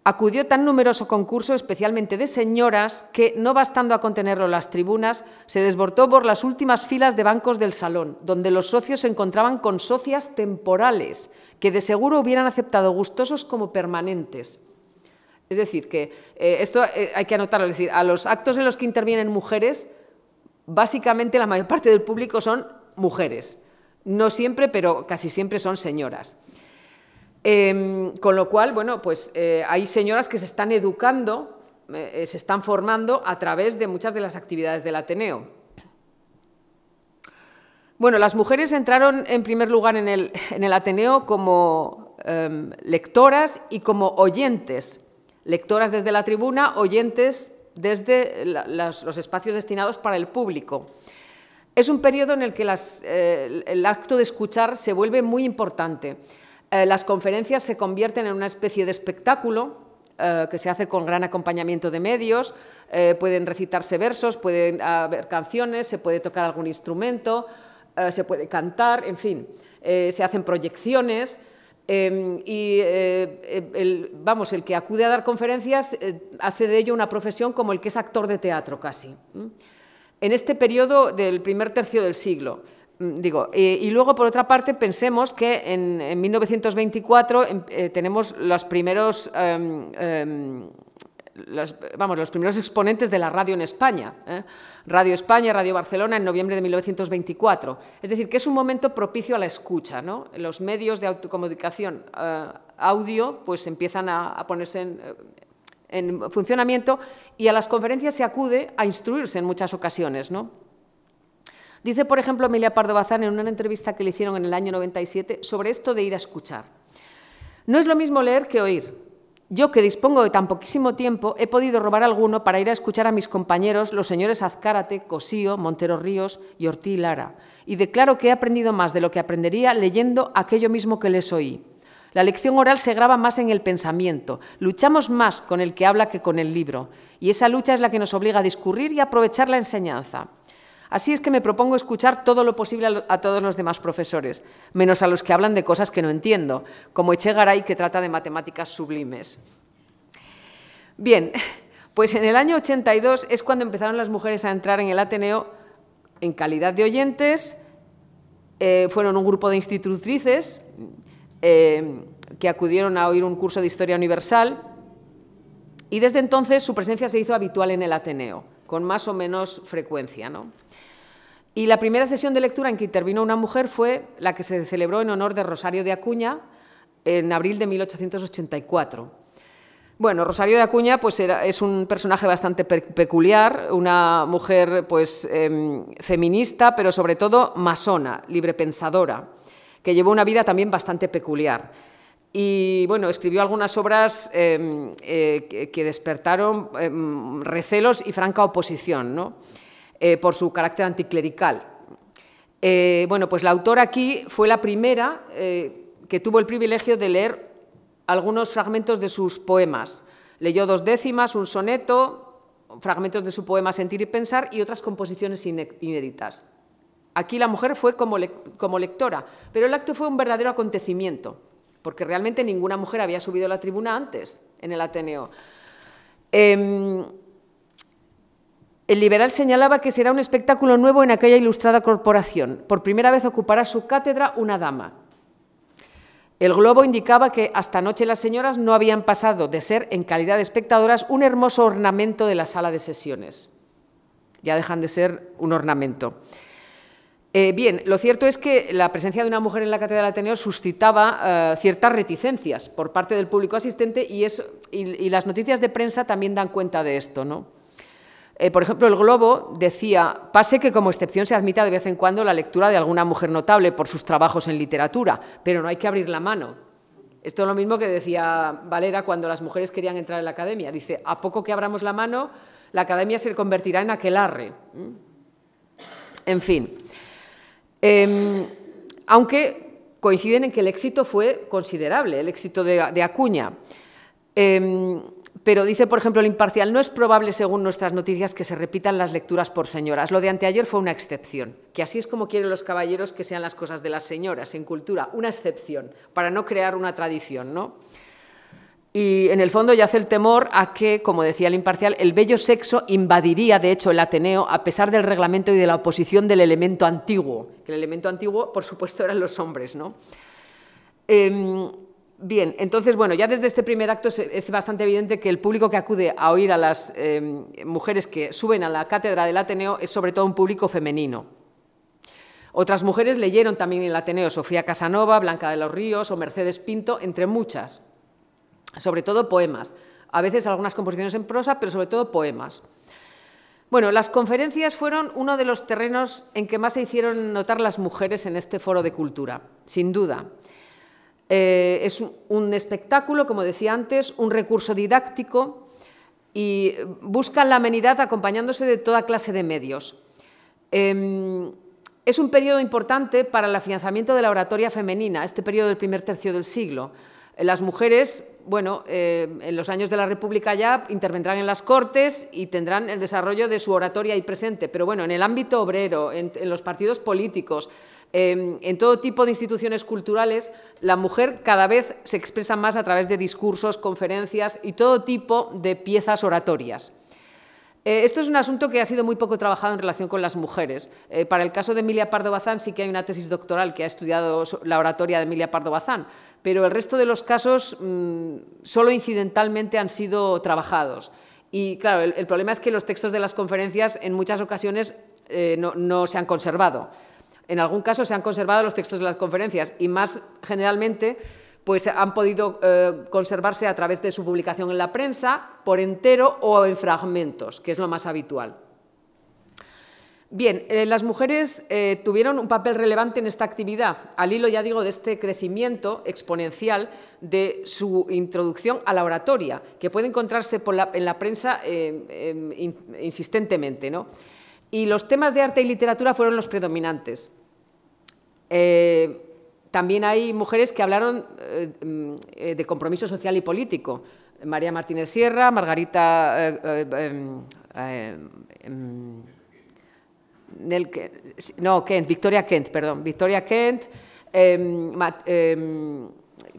acudió tan numeroso concurso, especialmente de señoras, que, no bastando a contenerlo las tribunas, se desbordó por las últimas filas de bancos del salón, donde los socios se encontraban con socias temporales, que de seguro hubieran aceptado gustosos como permanentes. Es decir, que esto hay que anotarlo, es decir, a los actos en los que intervienen mujeres, básicamente la mayor parte del público son mujeres. No siempre, pero casi siempre son señoras. Con lo cual, bueno, pues hay señoras que se están educando, se están formando a través de muchas de las actividades del Ateneo. Bueno, las mujeres entraron en primer lugar en el Ateneo como lectoras y como oyentes. Lectoras desde la tribuna, oyentes desde los espacios destinados para el público. Es un periodo en el que el acto de escuchar se vuelve muy importante. Las conferencias se convierten en una especie de espectáculo que se hace con gran acompañamiento de medios, pueden recitarse versos, pueden haber canciones, se puede tocar algún instrumento, se puede cantar, en fin, se hacen proyecciones. El que acude a dar conferencias hace de ello una profesión como el que es actor de teatro casi. En este periodo del primer tercio del siglo, y luego por otra parte pensemos que en 1924 tenemos los primeros exponentes de la radio en España, Radio España, Radio Barcelona, en noviembre de 1924. Es decir, que es un momento propicio a la escucha, ¿no? Los medios de autocomunicación audio pues empiezan a ponerse en funcionamiento y a las conferencias se acude a instruirse en muchas ocasiones, ¿no? Dice, por ejemplo, Emilia Pardo Bazán en una entrevista que le hicieron en el año 97 sobre esto de ir a escuchar. No es lo mismo leer que oír. Yo, que dispongo de tan poquísimo tiempo, he podido robar alguno para ir a escuchar a mis compañeros, los señores Azcárate, Cosío, Montero Ríos y Ortí Lara, y declaro que he aprendido más de lo que aprendería leyendo aquello mismo que les oí. La lección oral se graba más en el pensamiento, luchamos más con el que habla que con el libro, y esa lucha es la que nos obliga a discurrir y a aprovechar la enseñanza. Así es que me propongo escuchar todo lo posible a todos los demás profesores, menos a los que hablan de cosas que no entiendo, como Echegaray, que trata de matemáticas sublimes. Bien, pues en el año 82 es cuando empezaron las mujeres a entrar en el Ateneo en calidad de oyentes. Fueron un grupo de institutrices que acudieron a oír un curso de Historia Universal y desde entonces su presencia se hizo habitual en el Ateneo, con más o menos frecuencia, ¿no? Y la primera sesión de lectura en que intervino una mujer fue la que se celebró en honor de Rosario de Acuña en abril de 1884. Bueno, Rosario de Acuña pues es un personaje bastante peculiar, una mujer pues, feminista, pero sobre todo masona, librepensadora, que llevó una vida también bastante peculiar. Y bueno, escribió algunas obras que despertaron recelos y franca oposición, ¿no? Por su carácter anticlerical. Bueno, pues la autora aquí fue la primera que tuvo el privilegio de leer algunos fragmentos de sus poemas. Leyó 2 décimas, un soneto, fragmentos de su poema Sentir y Pensar y otras composiciones inéditas. Aquí la mujer fue como lectora, pero el acto fue un verdadero acontecimiento, porque realmente ninguna mujer había subido a la tribuna antes en el Ateneo. El liberal señalaba que será un espectáculo nuevo en aquella ilustrada corporación. Por primera vez ocupará su cátedra una dama. El globo indicaba que hasta anoche las señoras no habían pasado de ser, en calidad de espectadoras, un hermoso ornamento de la sala de sesiones. Ya dejan de ser un ornamento. Bien, lo cierto es que la presencia de una mujer en la cátedra del Ateneo suscitaba ciertas reticencias por parte del público asistente y las noticias de prensa también dan cuenta de esto, ¿no? Por ejemplo, el Globo decía, pase que como excepción se admita de vez en cuando la lectura de alguna mujer notable por sus trabajos en literatura, pero no hay que abrir la mano. Esto es lo mismo que decía Valera cuando las mujeres querían entrar en la academia. Dice, a poco que abramos la mano, la academia se convertirá en aquelarre. En fin, aunque coinciden en que el éxito fue considerable, el éxito de Acuña. Pero dice, por ejemplo, el Imparcial, no es probable, según nuestras noticias, que se repitan las lecturas por señoras. Lo de anteayer fue una excepción, que así es como quieren los caballeros que sean las cosas de las señoras en cultura, una excepción, para no crear una tradición, ¿no? Y en el fondo yace el temor a que, como decía el Imparcial, el bello sexo invadiría, de hecho, el Ateneo, a pesar del reglamento y de la oposición del elemento antiguo, que el elemento antiguo, por supuesto, eran los hombres, ¿no? Bien, entonces, bueno, ya desde este primer acto es bastante evidente que el público que acude a oír a las mujeres que suben a la cátedra del Ateneo es sobre todo un público femenino. Otras mujeres leyeron también en el Ateneo, Sofía Casanova, Blanca de los Ríos o Mercedes Pinto, entre muchas, sobre todo poemas, a veces algunas composiciones en prosa, pero sobre todo poemas. Bueno, las conferencias fueron uno de los terrenos en que más se hicieron notar las mujeres en este foro de cultura, sin duda. Es un espectáculo, como decía antes, un recurso didáctico y buscan la amenidad acompañándose de toda clase de medios. Es un periodo importante para el afianzamiento de la oratoria femenina, este periodo del primer tercio del siglo. Las mujeres, bueno, en los años de la República ya intervendrán en las Cortes y tendrán el desarrollo de su oratoria ahí presente, pero bueno, en el ámbito obrero, en los partidos políticos, en todo tipo de instituciones culturales, la mujer cada vez se expresa más a través de discursos, conferencias y todo tipo de piezas oratorias. Esto es un asunto que ha sido muy poco trabajado en relación con las mujeres. Para el caso de Emilia Pardo Bazán sí que hay una tesis doctoral que ha estudiado la oratoria de Emilia Pardo Bazán, pero el resto de los casos solo incidentalmente han sido trabajados. Y claro, el problema es que los textos de las conferencias en muchas ocasiones no se han conservado. En algún caso se han conservado los textos de las conferencias y más generalmente pues han podido conservarse a través de su publicación en la prensa, por entero o en fragmentos, que es lo más habitual. Bien, las mujeres tuvieron un papel relevante en esta actividad, al hilo, ya digo, de este crecimiento exponencial de su introducción a la oratoria, que puede encontrarse en la prensa insistentemente, ¿no? Y los temas de arte y literatura fueron los predominantes. También hay mujeres que hablaron de compromiso social y político. María Martínez Sierra, Margarita... Victoria Kent, perdón. Victoria Kent,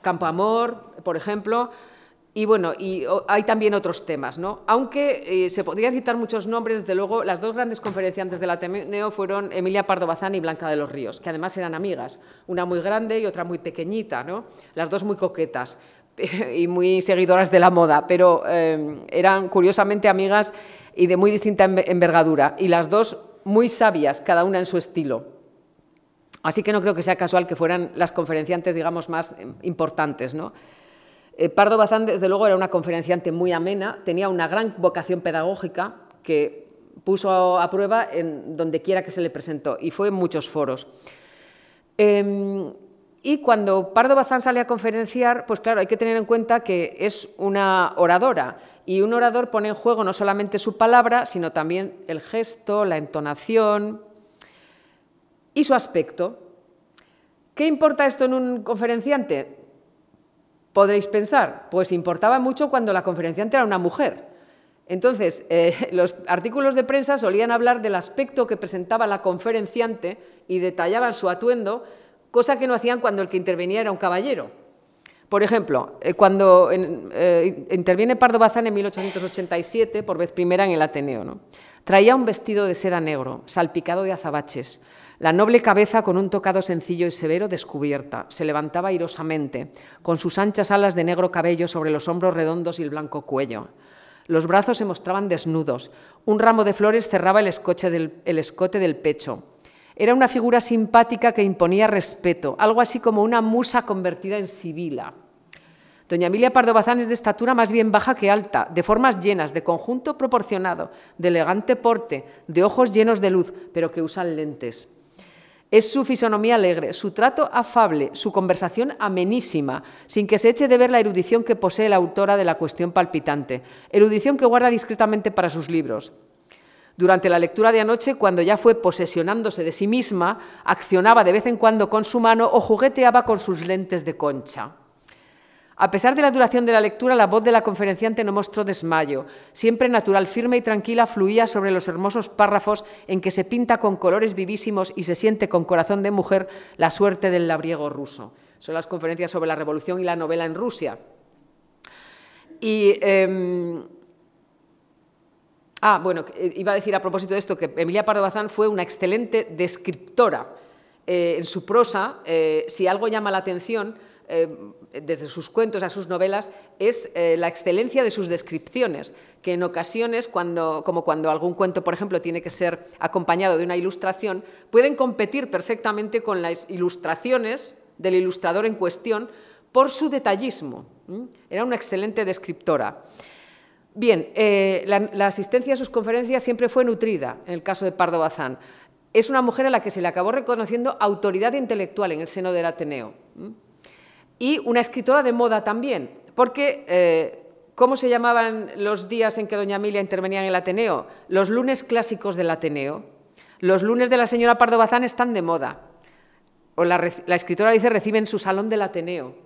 Campoamor, por ejemplo. Y bueno, y hay también otros temas, ¿no? Aunque se podría citar muchos nombres, desde luego, las dos grandes conferenciantes del Ateneo fueron Emilia Pardo Bazán y Blanca de los Ríos, que además eran amigas, una muy grande y otra muy pequeñita, ¿no? Las dos muy coquetas y muy seguidoras de la moda, pero eran curiosamente amigas y de muy distinta envergadura, y las dos muy sabias, cada una en su estilo. Así que no creo que sea casual que fueran las conferenciantes, digamos, más importantes, ¿no? Pardo Bazán, desde luego, era una conferenciante muy amena, tenía una gran vocación pedagógica que puso a prueba en donde quiera que se le presentó, y fue en muchos foros. Y cuando Pardo Bazán sale a conferenciar, pues claro, hay que tener en cuenta que es una oradora, y un orador pone en juego no solamente su palabra, sino también el gesto, la entonación y su aspecto. ¿Qué importa esto en un conferenciante? Podréis pensar, pues importaba mucho cuando la conferenciante era una mujer. Entonces, los artículos de prensa solían hablar del aspecto que presentaba la conferenciante y detallaban su atuendo, cosa que no hacían cuando el que intervenía era un caballero. Por ejemplo, cuando interviene Pardo Bazán en 1887, por vez primera en el Ateneo, ¿no? Traía un vestido de seda negro, salpicado de azabaches. La noble cabeza, con un tocado sencillo y severo, descubierta, se levantaba airosamente, con sus anchas alas de negro cabello sobre los hombros redondos y el blanco cuello. Los brazos se mostraban desnudos, un ramo de flores cerraba el escote del pecho. Era una figura simpática que imponía respeto, algo así como una musa convertida en sibila. Doña Emilia Pardo Bazán es de estatura más bien baja que alta, de formas llenas, de conjunto proporcionado, de elegante porte, de ojos llenos de luz, pero que usan lentes. Es su fisonomía alegre, su trato afable, su conversación amenísima, sin que se eche de ver la erudición que posee la autora de La cuestión palpitante, erudición que guarda discretamente para sus libros. Durante la lectura de anoche, cuando ya fue posesionándose de sí misma, accionaba de vez en cuando con su mano o jugueteaba con sus lentes de concha. A pesar de la duración de la lectura, la voz de la conferenciante no mostró desmayo. Siempre natural, firme y tranquila, fluía sobre los hermosos párrafos en que se pinta con colores vivísimos y se siente con corazón de mujer la suerte del labriego ruso. Son las conferencias sobre la revolución y la novela en Rusia. Y bueno, iba a decir a propósito de esto que Emilia Pardo Bazán fue una excelente descriptora. En su prosa, si algo llama la atención, desde sus cuentos a sus novelas, es la excelencia de sus descripciones, que en ocasiones, como cuando algún cuento, por ejemplo, tiene que ser acompañado de una ilustración, pueden competir perfectamente con las ilustraciones del ilustrador en cuestión por su detallismo. Era una excelente descriptora. Bien, la asistencia a sus conferencias siempre fue nutrida, en el caso de Pardo Bazán. Es una mujer a la que se le acabó reconociendo autoridad intelectual en el seno del Ateneo. Y una escritora de moda también, porque ¿cómo se llamaban los días en que doña Emilia intervenía en el Ateneo? Los lunes clásicos del Ateneo. Los lunes de la señora Pardo Bazán están de moda. O la escritora dice, recibe en su salón del Ateneo,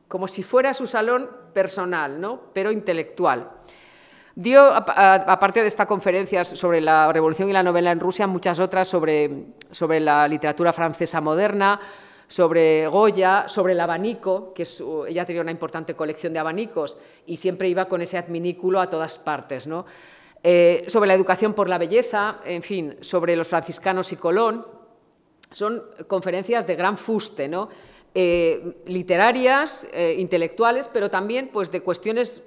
como si fuera su salón personal, ¿no? Pero intelectual. Dio, aparte de estas conferencias sobre la Revolución y la novela en Rusia, muchas otras sobre la literatura francesa moderna, sobre Goya, sobre el abanico, que ella tenía una importante colección de abanicos y siempre iba con ese adminículo a todas partes, ¿no? Sobre la educación por la belleza, en fin, sobre los franciscanos y Colón. Son conferencias de gran fuste, ¿no? Literarias, intelectuales, pero también pues, de cuestiones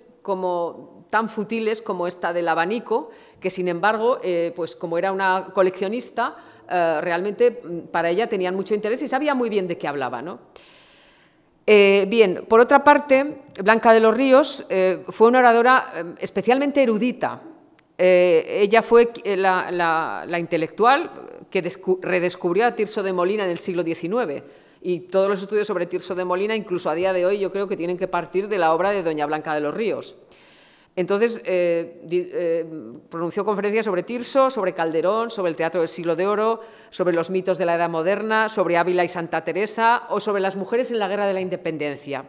tan futiles como esta del abanico, que sin embargo, pues como era una coleccionista, realmente para ella tenían mucho interés y sabía muy bien de qué hablaba, ¿no? Bien, por otra parte, Blanca de los Ríos fue una oradora especialmente erudita. Ella fue la intelectual que redescubrió a Tirso de Molina en el siglo XIX. Y todos los estudios sobre Tirso de Molina, incluso a día de hoy, yo creo que tienen que partir de la obra de doña Blanca de los Ríos. Entonces, pronunció conferencias sobre Tirso, sobre Calderón, sobre el teatro del siglo de oro, sobre los mitos de la Edad Moderna, sobre Ávila y Santa Teresa o sobre las mujeres en la Guerra de la Independencia.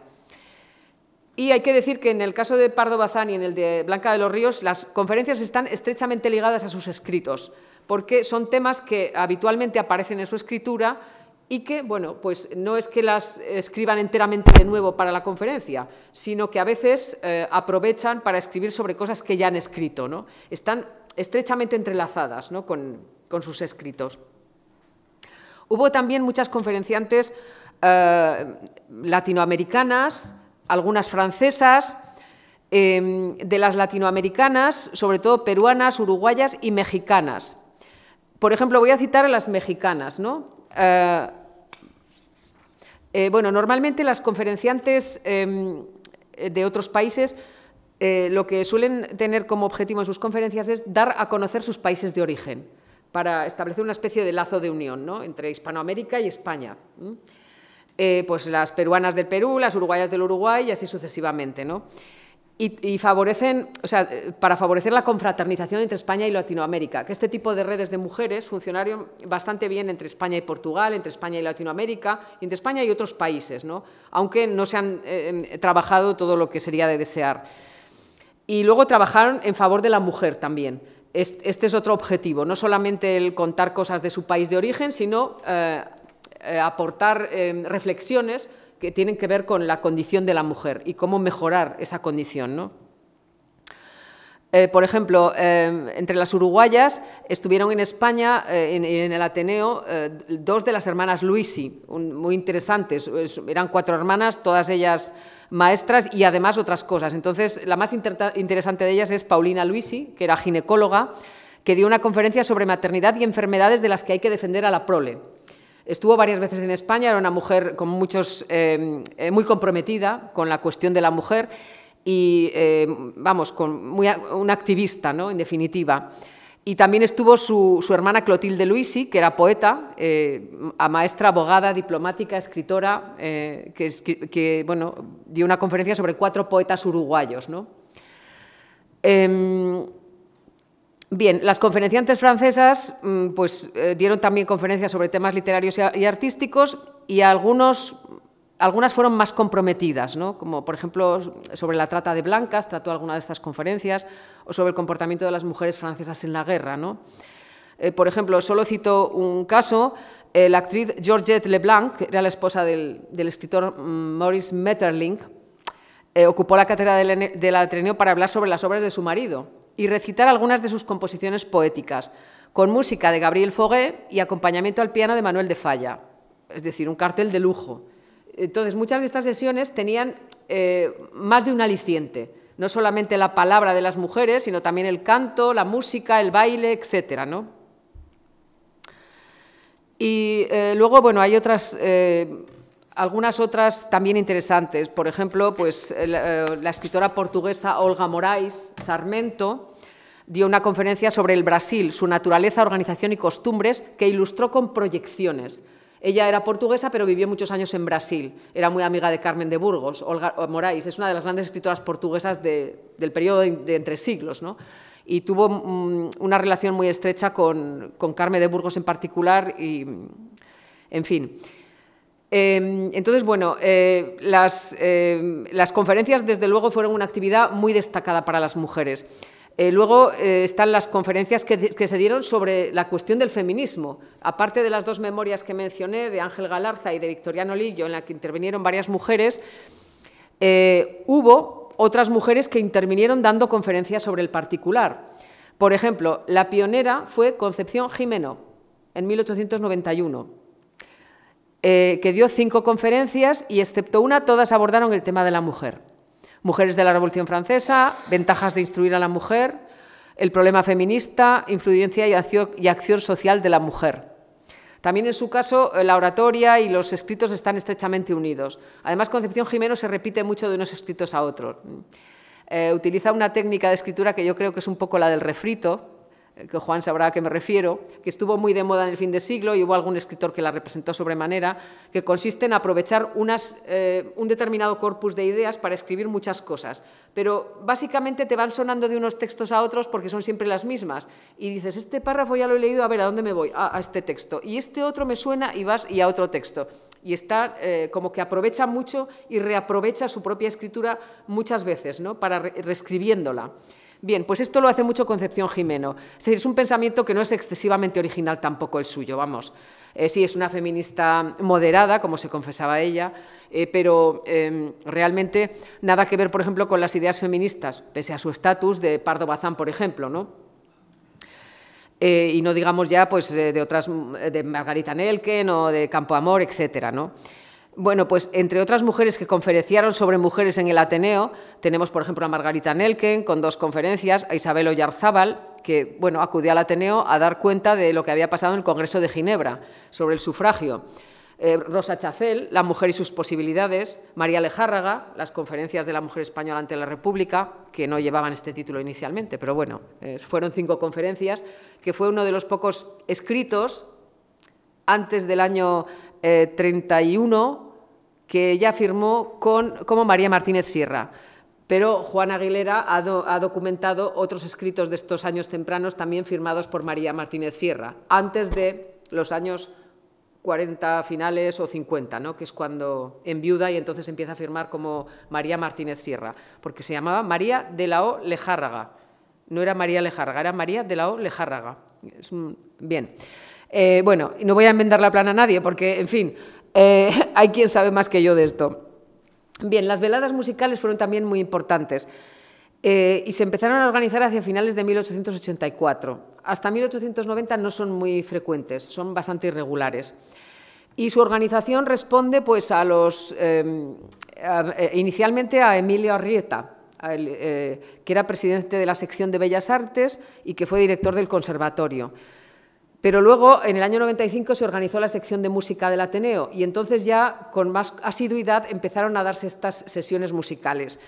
Y hay que decir que en el caso de Pardo Bazán y en el de Blanca de los Ríos, las conferencias están estrechamente ligadas a sus escritos, porque son temas que habitualmente aparecen en su escritura y que, bueno, pues no es que las escriban enteramente de nuevo para la conferencia, sino que a veces aprovechan para escribir sobre cosas que ya han escrito, ¿no? Están estrechamente entrelazadas, ¿no? con sus escritos. Hubo también muchas conferenciantes latinoamericanas, algunas francesas, de las latinoamericanas, sobre todo peruanas, uruguayas y mexicanas. Por ejemplo, voy a citar a las mexicanas, ¿no? Bueno, normalmente las conferenciantes de otros países lo que suelen tener como objetivo en sus conferencias es dar a conocer sus países de origen, para establecer una especie de lazo de unión, ¿no? Entre Hispanoamérica y España. Pues las peruanas del Perú, las uruguayas del Uruguay y así sucesivamente, ¿no? Y favorecen, o sea, para favorecer la confraternización entre España y Latinoamérica, que este tipo de redes de mujeres funcionaron bastante bien entre España y Portugal, entre España y Latinoamérica, y entre España y otros países, ¿no? Aunque no se han trabajado todo lo que sería de desear. Y luego trabajaron en favor de la mujer también. Este es otro objetivo, no solamente el contar cosas de su país de origen, sino aportar reflexiones que tienen que ver con la condición de la mujer y cómo mejorar esa condición, ¿no? Por ejemplo, entre las uruguayas estuvieron en España, en el Ateneo, dos de las hermanas Luisi, muy interesantes. Eran 4 hermanas, todas ellas maestras y además otras cosas. Entonces, la más interesante de ellas es Paulina Luisi, que era ginecóloga, que dio una conferencia sobre maternidad y enfermedades de las que hay que defender a la prole. Estuvo varias veces en España, era una mujer con muy comprometida con la cuestión de la mujer y, vamos, una activista, ¿no? En definitiva. Y también estuvo su hermana Clotilde Luisi, que era poeta, maestra, abogada, diplomática, escritora, que bueno, dio una conferencia sobre 4 poetas uruguayos, ¿no? Bien, las conferenciantes francesas pues, dieron también conferencias sobre temas literarios y artísticos y algunas fueron más comprometidas, ¿no? Como por ejemplo sobre la trata de blancas, trató alguna de estas conferencias, o sobre el comportamiento de las mujeres francesas en la guerra, ¿no? Por ejemplo, solo cito un caso, la actriz Georgette Leblanc, que era la esposa del escritor Maurice Maeterlinck, ocupó la cátedra del Ateneo para hablar sobre las obras de su marido y recitar algunas de sus composiciones poéticas, con música de Gabriel Fauré y acompañamiento al piano de Manuel de Falla, es decir, un cartel de lujo. Entonces, muchas de estas sesiones tenían más de un aliciente, no solamente la palabra de las mujeres, sino también el canto, la música, el baile, etcétera, ¿no? Y luego, bueno, hay otras, algunas otras también interesantes. Por ejemplo, pues, la escritora portuguesa Olga Moraes Sarmento dio una conferencia sobre el Brasil, su naturaleza, organización y costumbres, que ilustró con proyecciones. Ella era portuguesa, pero vivió muchos años en Brasil. Era muy amiga de Carmen de Burgos. Olga Moraes es una de las grandes escritoras portuguesas del periodo de entre siglos, ¿no? Y tuvo una relación muy estrecha con Carmen de Burgos en particular, y, en fin. Entonces, bueno, las conferencias, desde luego, fueron una actividad muy destacada para las mujeres. Luego están las conferencias que se dieron sobre la cuestión del feminismo. Aparte de las dos memorias que mencioné, de Ángel Galarza y de Victoriano Lillo, en la que intervinieron varias mujeres, hubo otras mujeres que intervinieron dando conferencias sobre el particular. Por ejemplo, la pionera fue Concepción Gimeno, en 1891, que dio 5 conferencias y, excepto una, todas abordaron el tema de la mujer. Mujeres de la Revolución Francesa, ventajas de instruir a la mujer, el problema feminista, influencia y acción social de la mujer. También, en su caso, la oratoria y los escritos están estrechamente unidos. Además, Concepción Gimeno se repite mucho de unos escritos a otros. Utiliza una técnica de escritura que yo creo que es un poco la del refrito, que Juan sabrá a qué me refiero, que estuvo muy de moda en el fin de siglo y hubo algún escritor que la representó sobremanera, que consiste en aprovechar un determinado corpus de ideas para escribir muchas cosas, pero básicamente te van sonando de unos textos a otros porque son siempre las mismas, y dices, este párrafo ya lo he leído, a ver, ¿a dónde me voy? A este texto, y este otro me suena y vas y a otro texto, y está como que aprovecha mucho y reaprovecha su propia escritura muchas veces, ¿no? Para reescribiéndola. Bien, pues esto lo hace mucho Concepción Gimeno. Es decir, es un pensamiento que no es excesivamente original tampoco el suyo, vamos. Sí, es una feminista moderada, como se confesaba ella, pero realmente nada que ver, por ejemplo, con las ideas feministas, pese a su estatus, de Pardo Bazán, por ejemplo, ¿no? Y no digamos ya pues, de otras, de Margarita Nelken o de Campoamor, etcétera, ¿no? Bueno, pues entre otras mujeres que conferenciaron sobre mujeres en el Ateneo, tenemos, por ejemplo, a Margarita Nelken con 2 conferencias, a Isabel Oyarzábal, que bueno, acudió al Ateneo a dar cuenta de lo que había pasado en el Congreso de Ginebra sobre el sufragio. Rosa Chacel, La mujer y sus posibilidades, María Lejárraga, las conferencias de la mujer española ante la República, que no llevaban este título inicialmente, pero bueno, fueron 5 conferencias, que fue uno de los pocos escritos antes del año 31 que ella firmó como María Martínez Sierra. Pero Juan Aguilera ha documentado otros escritos de estos años tempranos también firmados por María Martínez Sierra, antes de los años 40 finales o 50, ¿no? Que es cuando enviuda y entonces empieza a firmar como María Martínez Sierra, porque se llamaba María de la O. Lejárraga. No era María Lejárraga, era María de la O. Lejárraga. Bien. Bueno, no voy a enmendar la plana a nadie porque, en fin, hay quien sabe más que yo de esto. Bien, las veladas musicales fueron también muy importantes y se empezaron a organizar hacia finales de 1884. Hasta 1890 no son muy frecuentes, son bastante irregulares. Y su organización responde pues, a los, inicialmente a Emilio Arrieta, que era presidente de la sección de Bellas Artes y que fue director del Conservatorio. Pero luego, en el año 95, se organizó la sección de música del Ateneo y entonces ya con más asiduidad empezaron a darse estas sesiones musicales.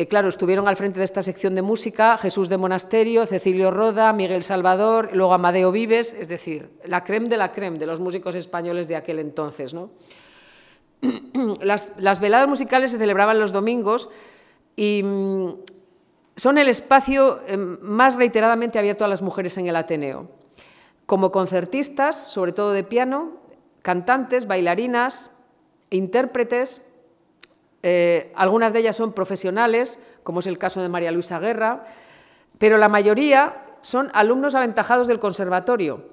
Claro, estuvieron al frente de esta sección de música Jesús de Monasterio, Cecilio Roda, Miguel Salvador, luego Amadeo Vives, es decir, la crème de los músicos españoles de aquel entonces, ¿no? Las veladas musicales se celebraban los domingos y son el espacio más reiteradamente abierto a las mujeres en el Ateneo. Como concertistas, sobre todo de piano, cantantes, bailarinas, intérpretes, algunas de ellas son profesionales, como es el caso de María Luisa Guerra, pero la mayoría son alumnos aventajados del conservatorio,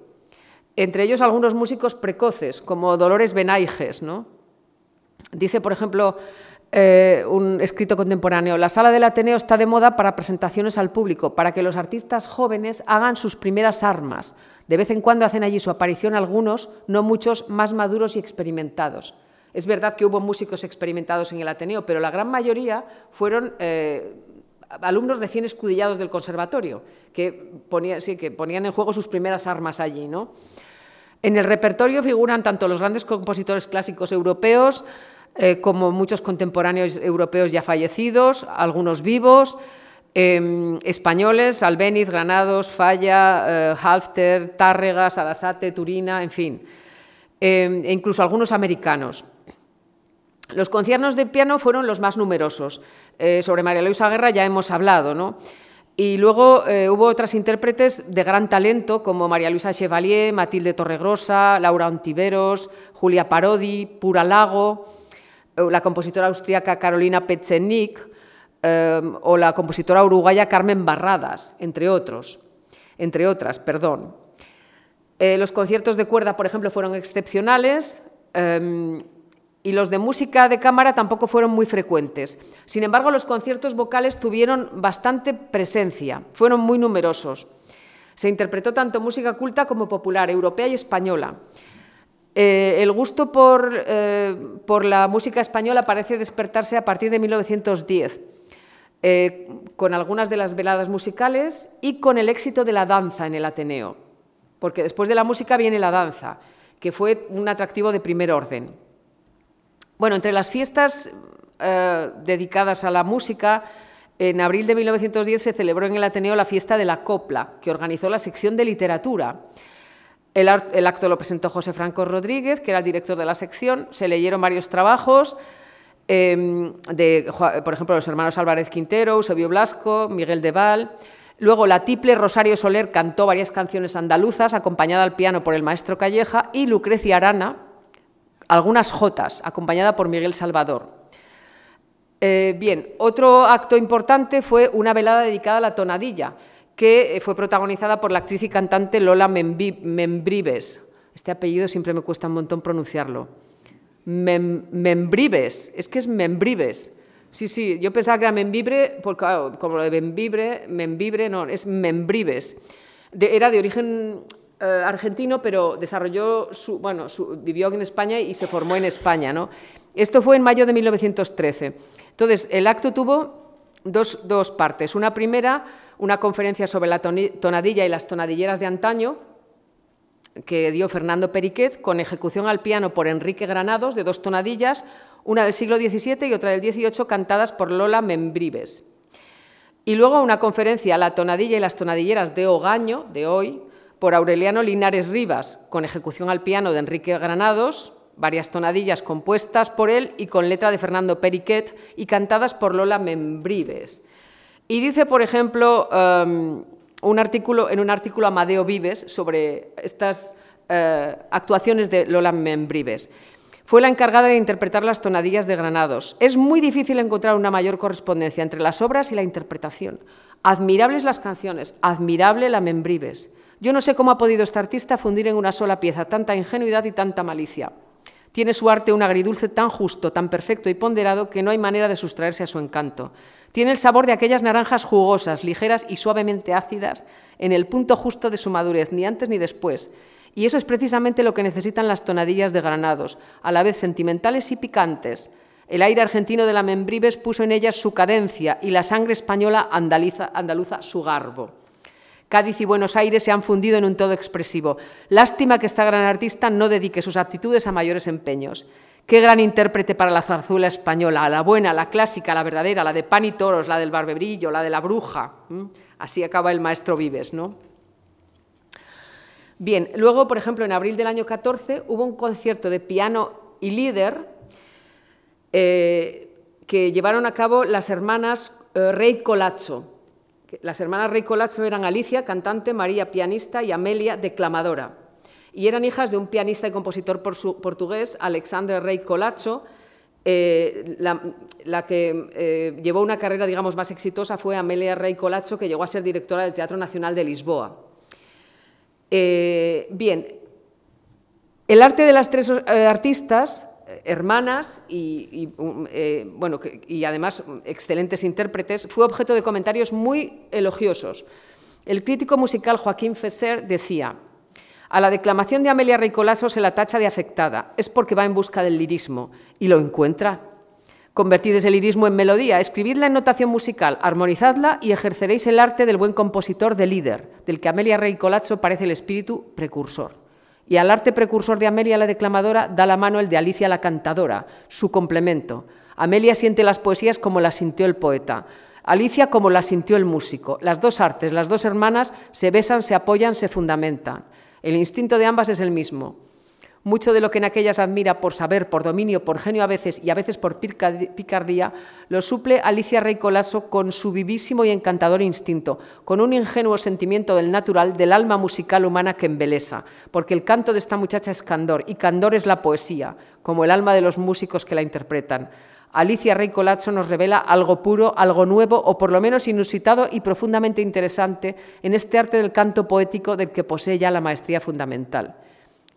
entre ellos algunos músicos precoces, como Dolores Benaiges, ¿no? Dice, por ejemplo, un escrito contemporáneo, la sala del Ateneo está de moda para presentaciones al público, para que los artistas jóvenes hagan sus primeras armas. De vez en cuando hacen allí su aparición algunos, no muchos, más maduros y experimentados. Es verdad que hubo músicos experimentados en el Ateneo, pero la gran mayoría fueron alumnos recién escudillados del conservatorio, que ponían en juego sus primeras armas allí, ¿no? En el repertorio figuran tanto los grandes compositores clásicos europeos como muchos contemporáneos europeos ya fallecidos, algunos vivos, españoles, Albéniz, Granados, Falla, Halfter, Tárrega, Sarasate, Turina, en fin, e incluso algunos americanos. Los conciertos de piano fueron los más numerosos. Sobre María Luisa Guerra ya hemos hablado, ¿no? Y luego hubo otras intérpretes de gran talento como María Luisa Chevalier, Matilde Torregrosa, Laura Ontiveros, Julia Parodi, Pura Lago, la compositora austríaca Carolina Petzenik o la compositora uruguaya Carmen Barradas, entre otras. Los conciertos de cuerda, por ejemplo, fueron excepcionales y los de música de cámara tampoco fueron muy frecuentes. Sin embargo, los conciertos vocales tuvieron bastante presencia, fueron muy numerosos. Se interpretó tanto música culta como popular, europea y española. El gusto por la música española parece despertarse a partir de 1910, con algunas de las veladas musicales y con el éxito de la danza en el Ateneo, porque después de la música viene la danza, que fue un atractivo de primer orden. Bueno, entre las fiestas dedicadas a la música, en abril de 1910 se celebró en el Ateneo la fiesta de la copla, que organizó la sección de literatura. El acto lo presentó José Franco Rodríguez, que era el director de la sección. Se leyeron varios trabajos, por ejemplo, los hermanos Álvarez Quintero, Eusebio Blasco, Miguel de Val. Luego la tiple Rosario Soler cantó varias canciones andaluzas, acompañada al piano por el maestro Calleja, y Lucrecia Arana, algunas jotas, acompañada por Miguel Salvador. Bien, otro acto importante fue una velada dedicada a la tonadilla, que fue protagonizada por la actriz y cantante Lola Membrives. Este apellido siempre me cuesta un montón pronunciarlo. Membrives, es que es Membrives. Sí, yo pensaba que era Membrive, porque como lo de Membrive, no, es Membrives. Era de origen argentino, pero desarrolló vivió en España y se formó en España, ¿no? Esto fue en mayo de 1913. Entonces, el acto tuvo dos partes. Una primera, una conferencia sobre la tonadilla y las tonadilleras de antaño, que dio Fernando Periquet, con ejecución al piano por Enrique Granados, de 2 tonadillas, una del siglo XVII y otra del XVIII, cantadas por Lola Membrives. Y luego una conferencia, La tonadilla y las tonadilleras de Ogaño, de hoy, por Aureliano Linares Rivas, con ejecución al piano de Enrique Granados, varias tonadillas compuestas por él y con letra de Fernando Periquet y cantadas por Lola Membrives. Y dice, por ejemplo, en un artículo Amadeo Vives sobre estas actuaciones de Lola Membrives. Fue la encargada de interpretar las tonadillas de Granados. Es muy difícil encontrar una mayor correspondencia entre las obras y la interpretación. Admirables las canciones, admirable la Membrives. Yo no sé cómo ha podido este artista fundir en una sola pieza tanta ingenuidad y tanta malicia. Tiene su arte un agridulce tan justo, tan perfecto y ponderado que no hay manera de sustraerse a su encanto. Tiene el sabor de aquellas naranjas jugosas, ligeras y suavemente ácidas, en el punto justo de su madurez, ni antes ni después. Y eso es precisamente lo que necesitan las tonadillas de Granados, a la vez sentimentales y picantes. El aire argentino de la Membrives puso en ellas su cadencia y la sangre española andaluza su garbo. Cádiz y Buenos Aires se han fundido en un todo expresivo. Lástima que esta gran artista no dedique sus aptitudes a mayores empeños. Qué gran intérprete para la zarzuela española, la buena, la clásica, la verdadera, la de Pan y Toros, la del Barbebrillo, la de la Bruja. Así acaba el maestro Vives, ¿no? Bien, luego, por ejemplo, en abril del año 14 hubo un concierto de piano y líder que llevaron a cabo las hermanas Rey Colazzo. Las hermanas Rey Colazzo eran Alicia, cantante, María, pianista, y Amelia, declamadora. Y eran hijas de un pianista y compositor portugués, Alexandre Rey Colazzo. La que llevó una carrera, digamos, más exitosa fue Amelia Rey Colazzo, que llegó a ser directora del Teatro Nacional de Lisboa. Bien, el arte de las 3 artistas, hermanas y además excelentes intérpretes, fue objeto de comentarios muy elogiosos. El crítico musical Joaquín Fesser decía: A la declamación de Amelia Rey Colasso se la tacha de afectada. Es porque va en busca del lirismo. Y lo encuentra. Convertid ese lirismo en melodía, escribidla en notación musical, armonizadla y ejerceréis el arte del buen compositor de líder, del que Amelia Rey Colasso parece el espíritu precursor. Y al arte precursor de Amelia la declamadora da la mano el de Alicia la cantadora, su complemento. Amelia siente las poesías como las sintió el poeta, Alicia como las sintió el músico. Las dos artes, las dos hermanas, se besan, se apoyan, se fundamentan. El instinto de ambas es el mismo. Mucho de lo que en aquellas admira por saber, por dominio, por genio a veces y a veces por picardía, lo suple Alicia Rey Colasso con su vivísimo y encantador instinto, con un ingenuo sentimiento del natural, del alma musical humana que embelesa, porque el canto de esta muchacha es candor, y candor es la poesía, como el alma de los músicos que la interpretan. Alicia Rey Colasso nos revela algo puro, algo nuevo, o por lo menos inusitado y profundamente interesante en este arte del canto poético del que posee ya la maestría fundamental.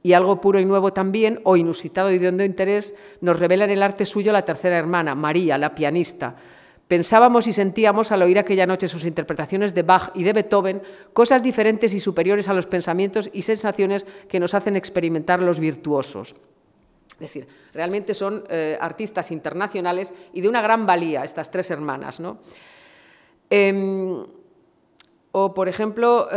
Y algo puro y nuevo también, o inusitado y de hondo interés, nos revela en el arte suyo la tercera hermana, María, la pianista. Pensábamos y sentíamos al oír aquella noche sus interpretaciones de Bach y de Beethoven cosas diferentes y superiores a los pensamientos y sensaciones que nos hacen experimentar los virtuosos. Es decir, realmente son artistas internacionales y de una gran valía estas tres hermanas, ¿no? O, por ejemplo,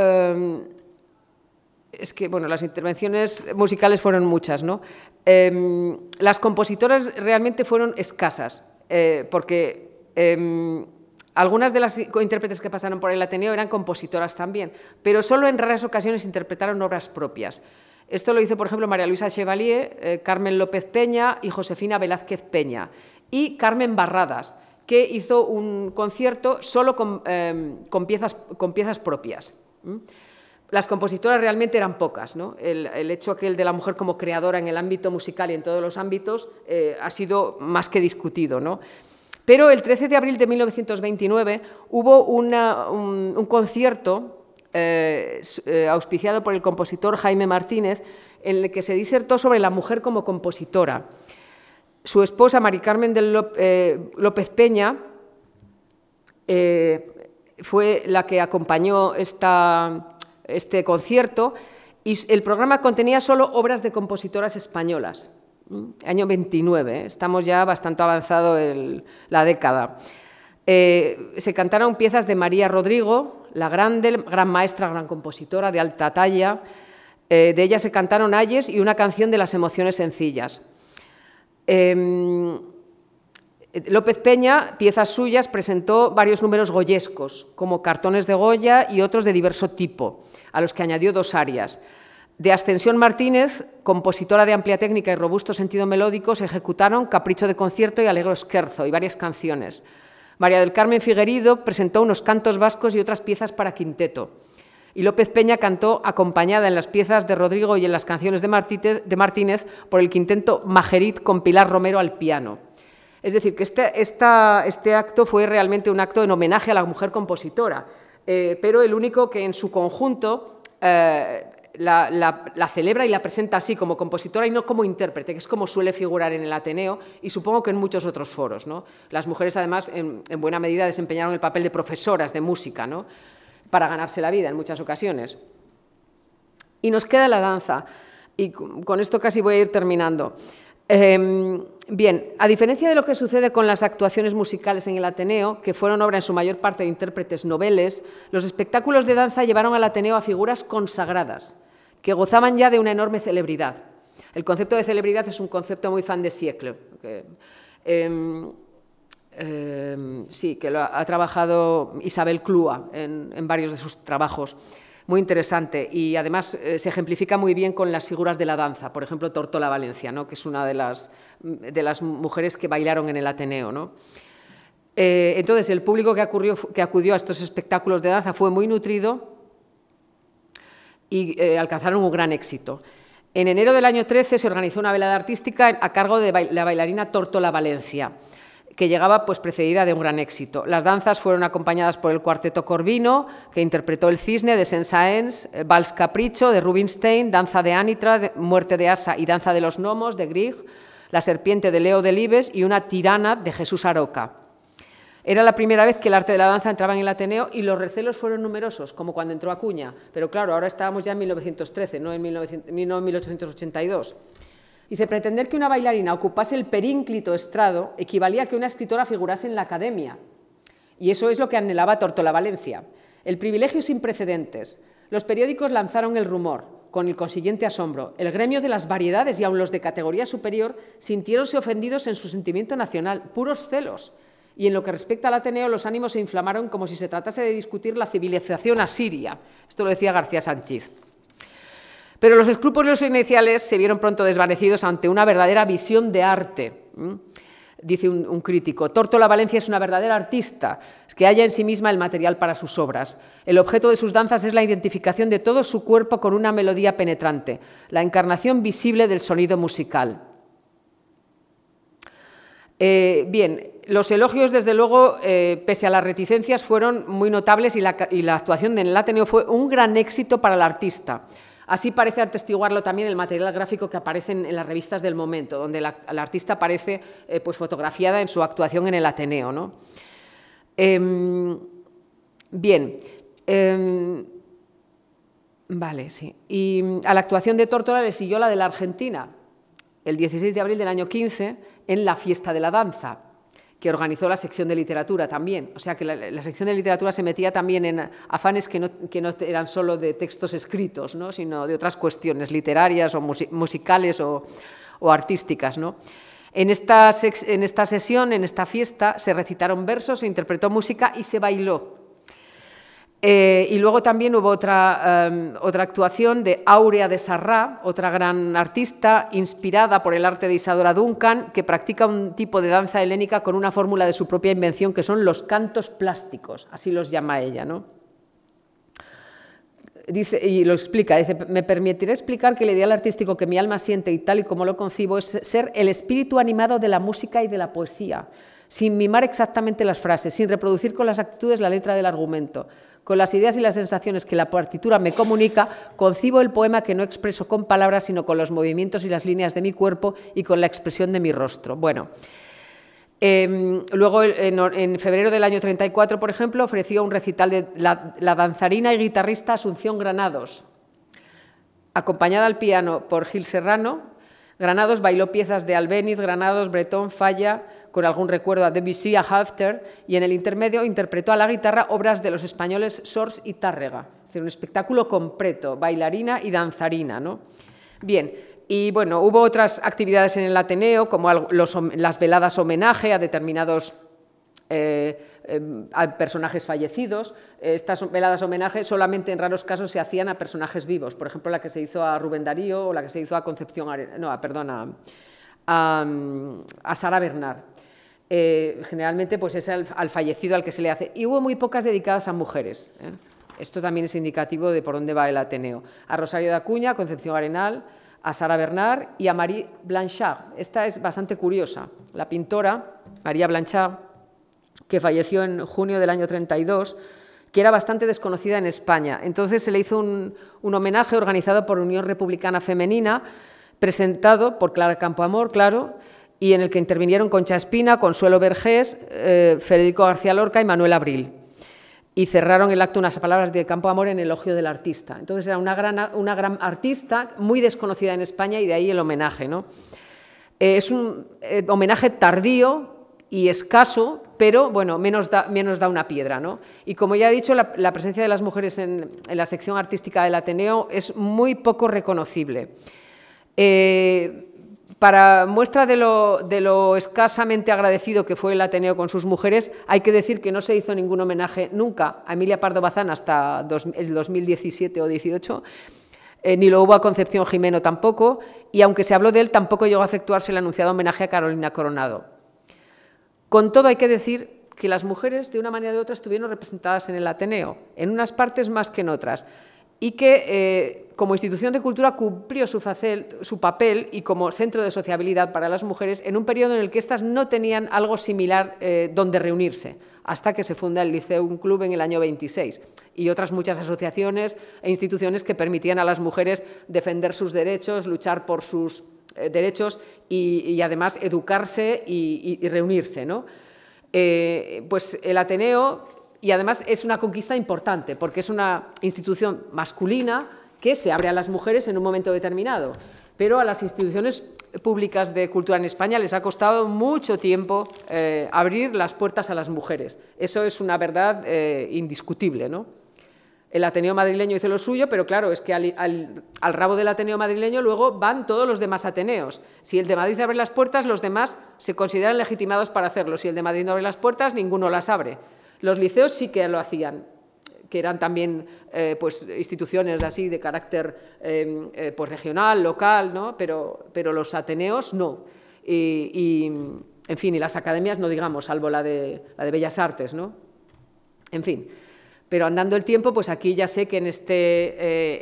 es que, bueno, las intervenciones musicales fueron muchas, ¿no? Las compositoras realmente fueron escasas, porque algunas de las intérpretes que pasaron por el Ateneo eran compositoras también, pero solo en raras ocasiones interpretaron obras propias. Esto lo hizo, por ejemplo, María Luisa Chevalier, Carmen López Peña y Josefina Velázquez Peña, y Carmen Barradas, que hizo un concierto solo con piezas propias. Las compositoras realmente eran pocas, ¿no? El hecho aquel de la mujer como creadora en el ámbito musical y en todos los ámbitos ha sido más que discutido, ¿no? Pero el 13 de abril de 1929 hubo un concierto auspiciado por el compositor Jaime Martínez, en el que se disertó sobre la mujer como compositora. Su esposa, Mari Carmen López Peña, fue la que acompañó este concierto, y el programa contenía solo obras de compositoras españolas. Año 29, estamos ya bastante avanzado en la década. Se cantaron piezas de María Rodrigo, la grande, gran maestra, gran compositora de alta talla. De ella se cantaron ayes y una canción de las emociones sencillas. López Peña, piezas suyas, presentó varios números goyescos, como cartones de Goya y otros de diverso tipo, a los que añadió dos arias. De Ascensión Martínez, compositora de amplia técnica y robusto sentido melódico, se ejecutaron Capricho de concierto y Alegro Scherzo y varias canciones. María del Carmen Figuerido presentó unos cantos vascos y otras piezas para quinteto. Y López Peña cantó acompañada en las piezas de Rodrigo y en las canciones de Martínez por el quinteto Majerit con Pilar Romero al piano. Es decir, que este acto fue realmente un acto en homenaje a la mujer compositora, pero el único que en su conjunto la celebra y la presenta así como compositora y no como intérprete, que es como suele figurar en el Ateneo y supongo que en muchos otros foros, ¿no? Las mujeres, además, en buena medida desempeñaron el papel de profesoras de música, ¿no? Para ganarse la vida en muchas ocasiones. Y nos queda la danza, y con esto casi voy a ir terminando. Bien, a diferencia de lo que sucede con las actuaciones musicales en el Ateneo, que fueron obra en su mayor parte de intérpretes noveles, los espectáculos de danza llevaron al Ateneo a figuras consagradas, que gozaban ya de una enorme celebridad. El concepto de celebridad es un concepto muy fan de Siècle, sí, que lo ha trabajado Isabel Clua en varios de sus trabajos. Muy interesante, y además se ejemplifica muy bien con las figuras de la danza, por ejemplo, Tortola Valencia, ¿no? Que es una de las mujeres que bailaron en el Ateneo, ¿no? Entonces, el público que acudió a estos espectáculos de danza fue muy nutrido y alcanzaron un gran éxito. En enero del año 13 se organizó una velada artística a cargo de la bailarina Tortola Valencia, que llegaba pues precedida de un gran éxito. Las danzas fueron acompañadas por el cuarteto Corvino, que interpretó El Cisne de Saint-Saëns, Vals Capricho de Rubinstein, Danza de Anitra, Muerte de Asa y Danza de los Gnomos de Grieg, La Serpiente de Leo Delibes y Una Tirana de Jesús Aroca. Era la primera vez que el arte de la danza entraba en el Ateneo y los recelos fueron numerosos, como cuando entró Acuña. Pero claro, ahora estábamos ya en 1913, no en 1882. Dice, pretender que una bailarina ocupase el perínclito estrado equivalía a que una escritora figurase en la academia. Y eso es lo que anhelaba Tórtola Valencia. El privilegio sin precedentes. Los periódicos lanzaron el rumor, con el consiguiente asombro. El gremio de las variedades y aun los de categoría superior sintiéronse ofendidos en su sentimiento nacional, puros celos. Y en lo que respecta al Ateneo, los ánimos se inflamaron como si se tratase de discutir la civilización asiria. Esto lo decía García Sánchez. Pero los escrúpulos iniciales se vieron pronto desvanecidos ante una verdadera visión de arte. Dice un crítico, Tórtola Valencia es una verdadera artista, que halla en sí misma el material para sus obras. El objeto de sus danzas es la identificación de todo su cuerpo con una melodía penetrante, la encarnación visible del sonido musical. Bien, los elogios, desde luego, pese a las reticencias, fueron muy notables y la actuación en el Ateneo fue un gran éxito para el artista. Así parece atestiguarlo también el material gráfico que aparece en las revistas del momento, donde la artista aparece pues, fotografiada en su actuación en el Ateneo, ¿no? Bien, vale, sí. Y a la actuación de Tórtola le siguió la de la Argentina, el 16 de abril del año 15, en la Fiesta de la Danza, que organizó la sección de literatura también. O sea que la sección de literatura se metía también en afanes que no eran solo de textos escritos, ¿no? Sino de otras cuestiones literarias o musicales o artísticas, ¿no? En esta sesión, en esta fiesta, se recitaron versos, se interpretó música y se bailó. Y luego también hubo otra actuación de Áurea de Sarrá, otra gran artista, inspirada por el arte de Isadora Duncan, que practica un tipo de danza helénica con una fórmula de su propia invención, que son los cantos plásticos, así los llama ella, ¿no? Dice, y lo explica, dice, me permitiré explicar que el ideal artístico que mi alma siente y tal y como lo concibo es ser el espíritu animado de la música y de la poesía, sin mimar exactamente las frases, sin reproducir con las actitudes la letra del argumento. Con las ideas y las sensaciones que la partitura me comunica, concibo el poema que no expreso con palabras, sino con los movimientos y las líneas de mi cuerpo y con la expresión de mi rostro. Bueno, luego en febrero del año 34, por ejemplo, ofreció un recital de la danzarina y guitarrista Asunción Granados. Acompañada al piano por Gil Serrano, Granados bailó piezas de Albéniz, Granados, Bretón, Falla, con algún recuerdo a Debussy, a Halfter, y en el intermedio interpretó a la guitarra obras de los españoles Sors y Tárrega. Es decir, un espectáculo completo, bailarina y danzarina, ¿no? Bien, y bueno, hubo otras actividades en el Ateneo, como las veladas homenaje a determinados a personajes fallecidos. Estas veladas homenaje solamente en raros casos se hacían a personajes vivos, por ejemplo, la que se hizo a Rubén Darío o la que se hizo a Concepción a Sara Bernard. Generalmente pues es al fallecido al que se le hace. Y hubo muy pocas dedicadas a mujeres. Esto también es indicativo de por dónde va el Ateneo. A Rosario de Acuña, Concepción Arenal, a Sara Bernard y a Marie Blanchard. Esta es bastante curiosa. La pintora, María Blanchard, que falleció en junio del año 32, que era bastante desconocida en España. Entonces se le hizo un homenaje organizado por Unión Republicana Femenina, presentado por Clara Campoamor, claro, y en el que intervinieron Concha Espina, Consuelo Vergés, Federico García Lorca y Manuel Abril. Y cerraron el acto unas palabras de Campoamor en elogio del artista. Entonces era una gran artista, muy desconocida en España, y de ahí el homenaje, ¿no? Es un homenaje tardío y escaso, pero bueno, menos da una piedra, ¿no? Y como ya he dicho, la presencia de las mujeres en la sección artística del Ateneo es muy poco reconocible. Para muestra de lo escasamente agradecido que fue el Ateneo con sus mujeres, hay que decir que no se hizo ningún homenaje nunca a Emilia Pardo Bazán hasta el 2017 o 18, ni lo hubo a Concepción Jimeno tampoco, y aunque se habló de él, tampoco llegó a efectuarse el anunciado homenaje a Carolina Coronado. Con todo, hay que decir que las mujeres, de una manera u de otra, estuvieron representadas en el Ateneo, en unas partes más que en otras, y que como institución de cultura cumplió su papel y como centro de sociabilidad para las mujeres en un periodo en el que éstas no tenían algo similar donde reunirse, hasta que se funda el Liceum Club en el año 26, y otras muchas asociaciones e instituciones que permitían a las mujeres defender sus derechos, luchar por sus derechos y además educarse y reunirse, ¿no? pues el Ateneo, y además es una conquista importante, porque es una institución masculina que se abre a las mujeres en un momento determinado, pero a las instituciones públicas de cultura en España les ha costado mucho tiempo abrir las puertas a las mujeres. Eso es una verdad indiscutible, ¿no? El Ateneo madrileño hizo lo suyo, pero claro, es que al rabo del Ateneo madrileño luego van todos los demás Ateneos. Si el de Madrid abre las puertas, los demás se consideran legitimados para hacerlo. Si el de Madrid no abre las puertas, ninguno las abre. Los liceos sí que lo hacían, que eran también pues, instituciones así de carácter pues, regional, local, ¿no? Pero los Ateneos no. En fin, y las academias no digamos, salvo la de Bellas Artes, ¿no? En fin. Pero andando el tiempo, pues aquí ya sé que en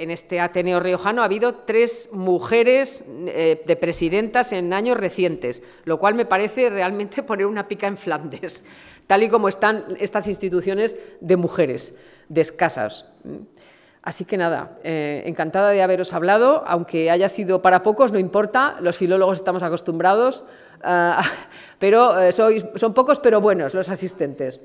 este Ateneo riojano ha habido 3 mujeres de presidentas en años recientes, lo cual me parece realmente poner una pica en Flandes, tal y como están estas instituciones de mujeres, de escasas. Así que nada, encantada de haberos hablado, aunque haya sido para pocos, no importa, los filólogos estamos acostumbrados, pero son pocos pero buenos los asistentes.